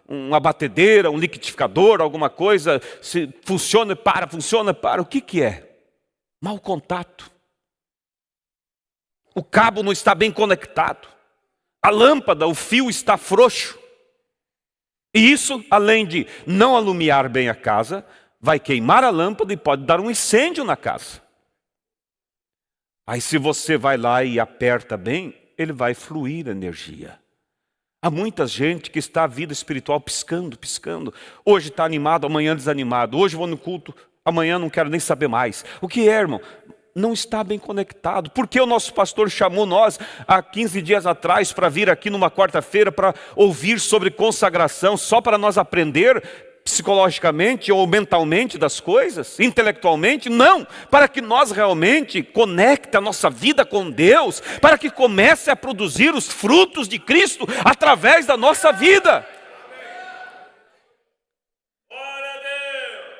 uma batedeira, um liquidificador, alguma coisa, se funciona e para, o que é? Mau contato. O cabo não está bem conectado. A lâmpada, o fio está frouxo. E isso, além de não alumiar bem a casa, vai queimar a lâmpada e pode dar um incêndio na casa. Aí se você vai lá e aperta bem, ele vai fluir energia. Há muita gente que está a vida espiritual piscando. Hoje está animado, amanhã desanimado. Hoje vou no culto, amanhã não quero nem saber mais. O que é, irmão? Não está bem conectado. Porque o nosso pastor chamou nós há 15 dias atrás para vir aqui numa quarta-feira para ouvir sobre consagração, só para nós aprender psicologicamente ou mentalmente das coisas, intelectualmente? Não, para que nós realmente conecte a nossa vida com Deus, para que comece a produzir os frutos de Cristo através da nossa vida.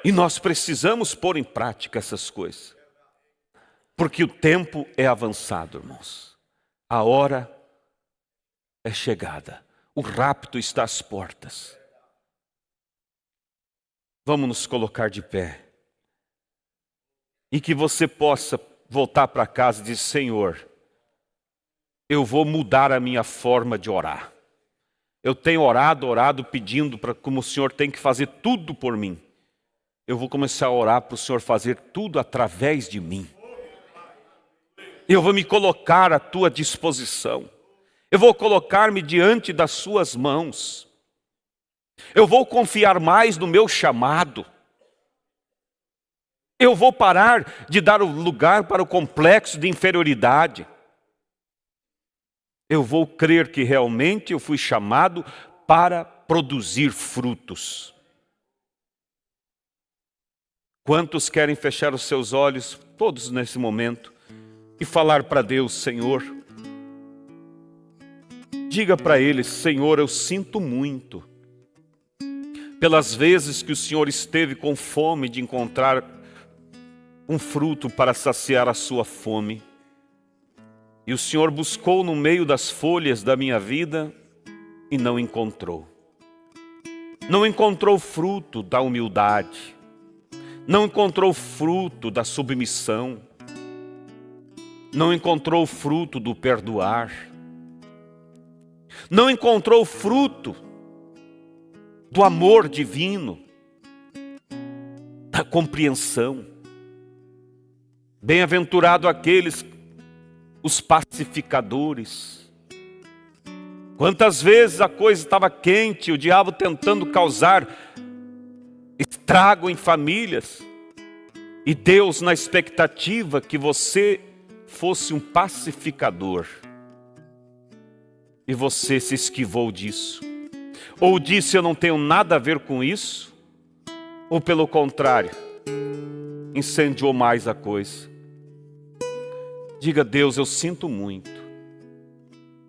E nós precisamos pôr em prática essas coisas. Porque o tempo é avançado, irmãos. A hora é chegada. O rapto está às portas. Vamos nos colocar de pé. E que você possa voltar para casa e dizer, Senhor, eu vou mudar a minha forma de orar. Eu tenho orado pedindo para como o Senhor tem que fazer tudo por mim. Eu vou começar a orar para o Senhor fazer tudo através de mim. Eu vou me colocar à tua disposição. Eu vou colocar-me diante das suas mãos. Eu vou confiar mais no meu chamado. Eu vou parar de dar o lugar para o complexo de inferioridade. Eu vou crer que realmente eu fui chamado para produzir frutos. Quantos querem fechar os seus olhos, todos nesse momento, e falar para Deus, Senhor, diga para Ele, Senhor, eu sinto muito pelas vezes que o Senhor esteve com fome de encontrar um fruto para saciar a sua fome. E o Senhor buscou no meio das folhas da minha vida e não encontrou. Não encontrou fruto da humildade. Não encontrou fruto da submissão. Não encontrou fruto do perdoar. Não encontrou fruto do amor divino, da compreensão. Bem-aventurado aqueles, os pacificadores. Quantas vezes a coisa estava quente, o diabo tentando causar estrago em famílias, e Deus na expectativa que você fosse um pacificador, e você se esquivou disso, ou disse eu não tenho nada a ver com isso, ou pelo contrário, incendiou mais a coisa. Diga, Deus, eu sinto muito,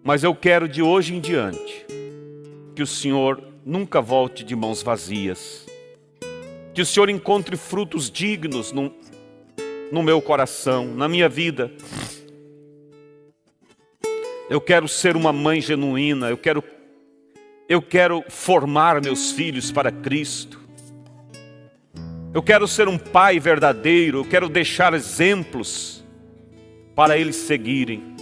mas eu quero de hoje em diante que o Senhor nunca volte de mãos vazias, que o Senhor encontre frutos dignos no meu coração, na minha vida. Eu quero ser uma mãe genuína, eu quero formar meus filhos para Cristo. Eu quero ser um pai verdadeiro, eu quero deixar exemplos para eles seguirem.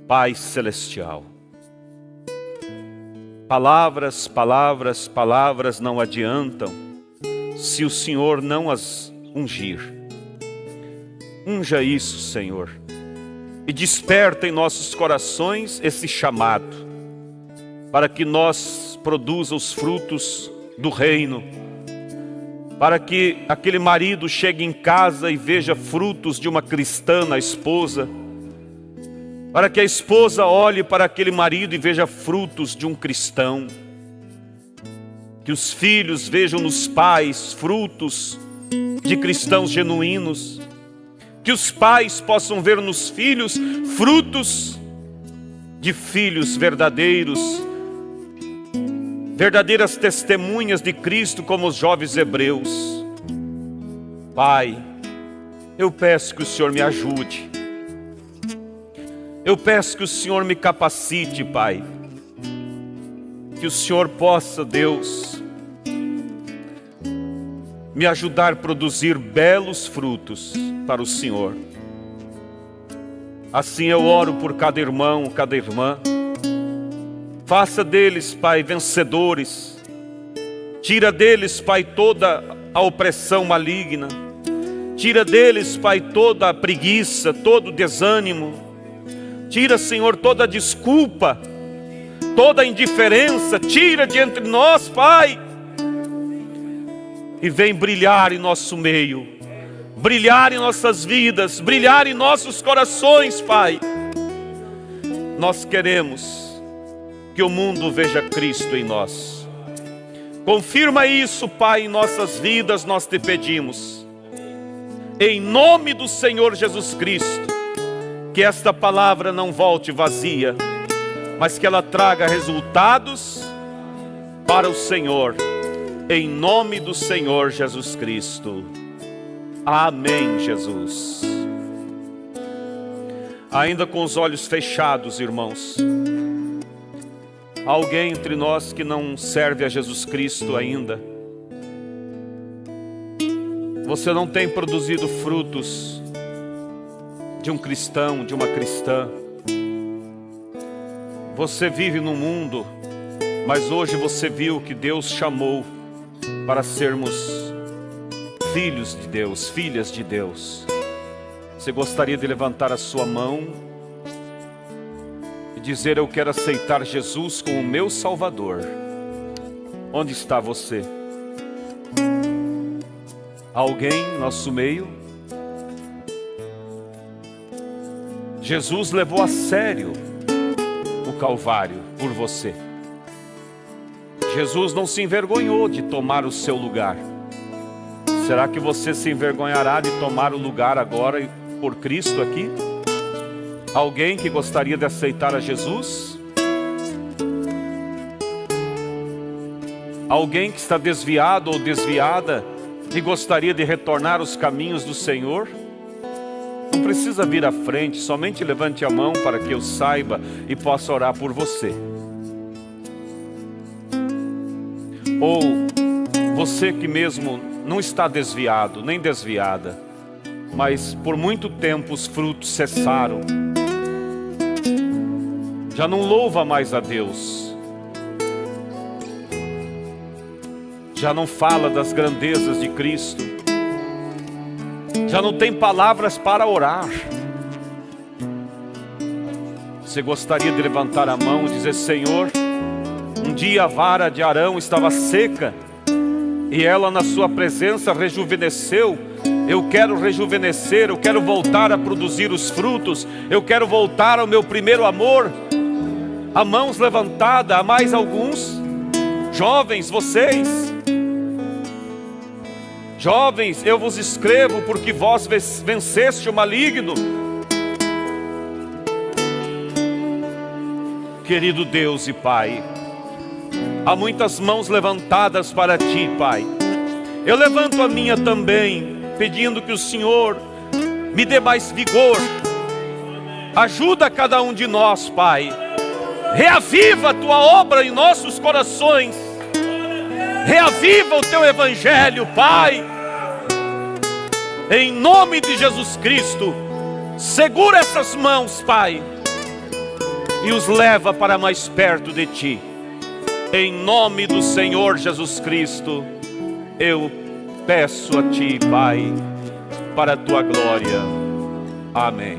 Pai Celestial, Palavras, palavras, palavras não adiantam se o Senhor não as ungir. Unja isso, Senhor, e desperta em nossos corações esse chamado, para que nós produza os frutos do reino, para que aquele marido chegue em casa e veja frutos de uma cristã na esposa, para que a esposa olhe para aquele marido e veja frutos de um cristão, que os filhos vejam nos pais frutos de cristãos genuínos, que os pais possam ver nos filhos frutos de filhos verdadeiros, verdadeiras testemunhas de Cristo, como os jovens hebreus. Pai, eu peço que o Senhor me ajude, eu peço que o Senhor me capacite, Pai, que o Senhor possa, Deus, me ajudar a produzir belos frutos para o Senhor. Assim eu oro por cada irmão, cada irmã. Faça deles, Pai, vencedores. Tira deles, Pai, toda a opressão maligna. Tira deles, Pai, toda a preguiça, todo o desânimo. Tira, Senhor, toda a desculpa, toda a indiferença. Tira de entre nós, Pai. E vem brilhar em nosso meio, brilhar em nossas vidas, brilhar em nossos corações, Pai. Nós queremos que o mundo veja Cristo em nós. Confirma isso, Pai, em nossas vidas, nós te pedimos. Em nome do Senhor Jesus Cristo, que esta palavra não volte vazia, mas que ela traga resultados para o Senhor. Em nome do Senhor Jesus Cristo. Amém, Jesus. Ainda com os olhos fechados, irmãos, alguém entre nós que não serve a Jesus Cristo ainda? Você não tem produzido frutos de um cristão, de uma cristã. Você vive no mundo, mas hoje você viu que Deus chamou para sermos filhos de Deus, filhas de Deus. Você gostaria de levantar a sua mão e dizer: eu quero aceitar Jesus como meu Salvador? Onde está você? Alguém em nosso meio? Jesus levou a sério o Calvário por você. Jesus não se envergonhou de tomar o seu lugar. Será que você se envergonhará de tomar o lugar agora por Cristo aqui? Alguém que gostaria de aceitar a Jesus? Alguém que está desviado ou desviada e gostaria de retornar aos caminhos do Senhor? Não precisa vir à frente, somente levante a mão para que eu saiba e possa orar por você. Ou você que mesmo não está desviado, nem desviada, mas por muito tempo os frutos cessaram, já não louva mais a Deus, já não fala das grandezas de Cristo, já não tem palavras para orar. Você gostaria de levantar a mão e dizer: Senhor, um dia a vara de Arão estava seca e ela na sua presença rejuvenesceu. Eu quero rejuvenescer, eu quero voltar a produzir os frutos, eu quero voltar ao meu primeiro amor. A mãos levantada, há mais alguns? Jovens, vocês? Jovens, eu vos escrevo porque vós venceste o maligno. Querido Deus e Pai, há muitas mãos levantadas para Ti, Pai. Eu levanto a minha também, pedindo que o Senhor me dê mais vigor. Ajuda cada um de nós, Pai. Reaviva a Tua obra em nossos corações. Reaviva o Teu Evangelho, Pai. Em nome de Jesus Cristo, segura essas mãos, Pai, e os leva para mais perto de Ti. Em nome do Senhor Jesus Cristo, eu peço a Ti, Pai, para a Tua glória. Amém.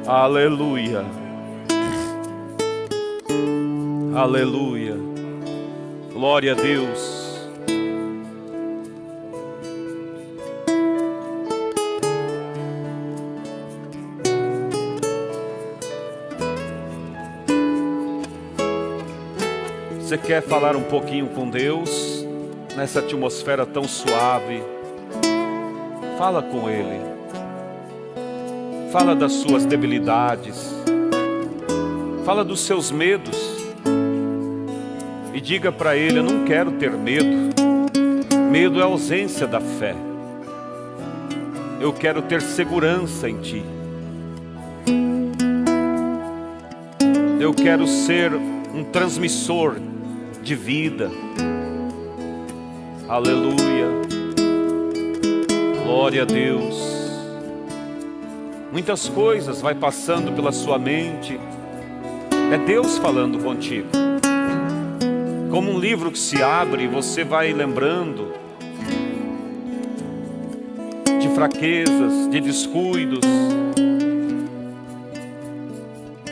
Aleluia. Aleluia. Glória a Deus. Você quer falar um pouquinho com Deus nessa atmosfera tão suave? Fala com Ele. Fala das suas debilidades. Fala dos seus medos. E diga para Ele: eu não quero ter medo. Medo é a ausência da fé. Eu quero ter segurança em Ti. Eu quero ser um transmissor de vida. Aleluia. Glória a Deus. Muitas coisas vai passando pela sua mente. É Deus falando contigo. Como um livro que se abre, você vai lembrando de fraquezas, de descuidos.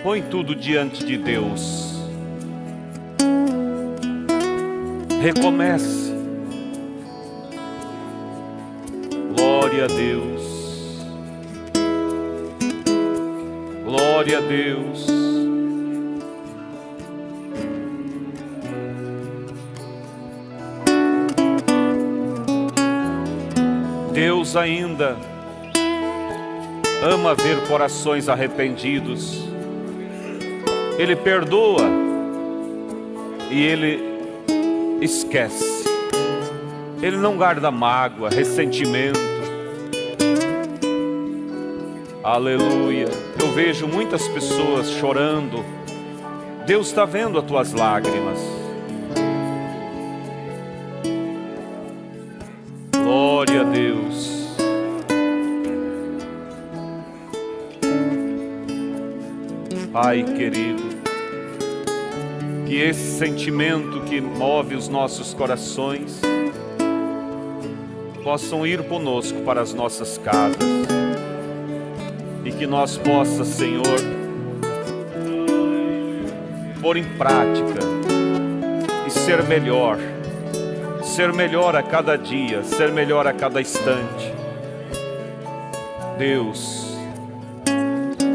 Põe tudo diante de Deus. Recomece. Glória a Deus. Glória a Deus. Deus ainda ama ver corações arrependidos. Ele perdoa e Ele esquece. Ele não guarda mágoa, ressentimento. Aleluia. Eu vejo muitas pessoas chorando. Deus está vendo as tuas lágrimas. Glória a Deus. Pai querido, que esse sentimento que move os nossos corações possam ir conosco para as nossas casas e que nós possa, Senhor, pôr em prática e ser melhor a cada dia, ser melhor a cada instante. Deus,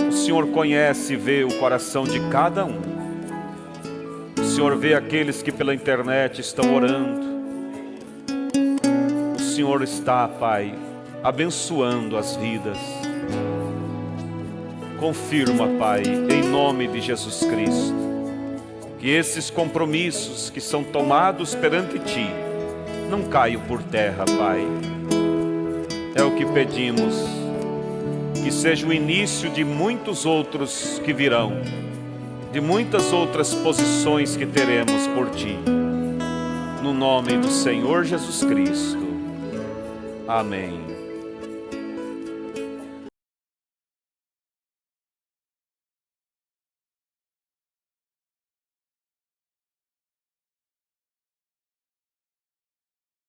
o Senhor conhece e vê o coração de cada um. O Senhor vê aqueles que pela internet estão orando. O Senhor está, Pai, abençoando as vidas. Confirma, Pai, em nome de Jesus Cristo, que esses compromissos que são tomados perante Ti não caiam por terra, Pai. É o que pedimos, que seja o início de muitos outros que virão, de muitas outras posições que teremos por Ti. No nome do Senhor Jesus Cristo. Amém.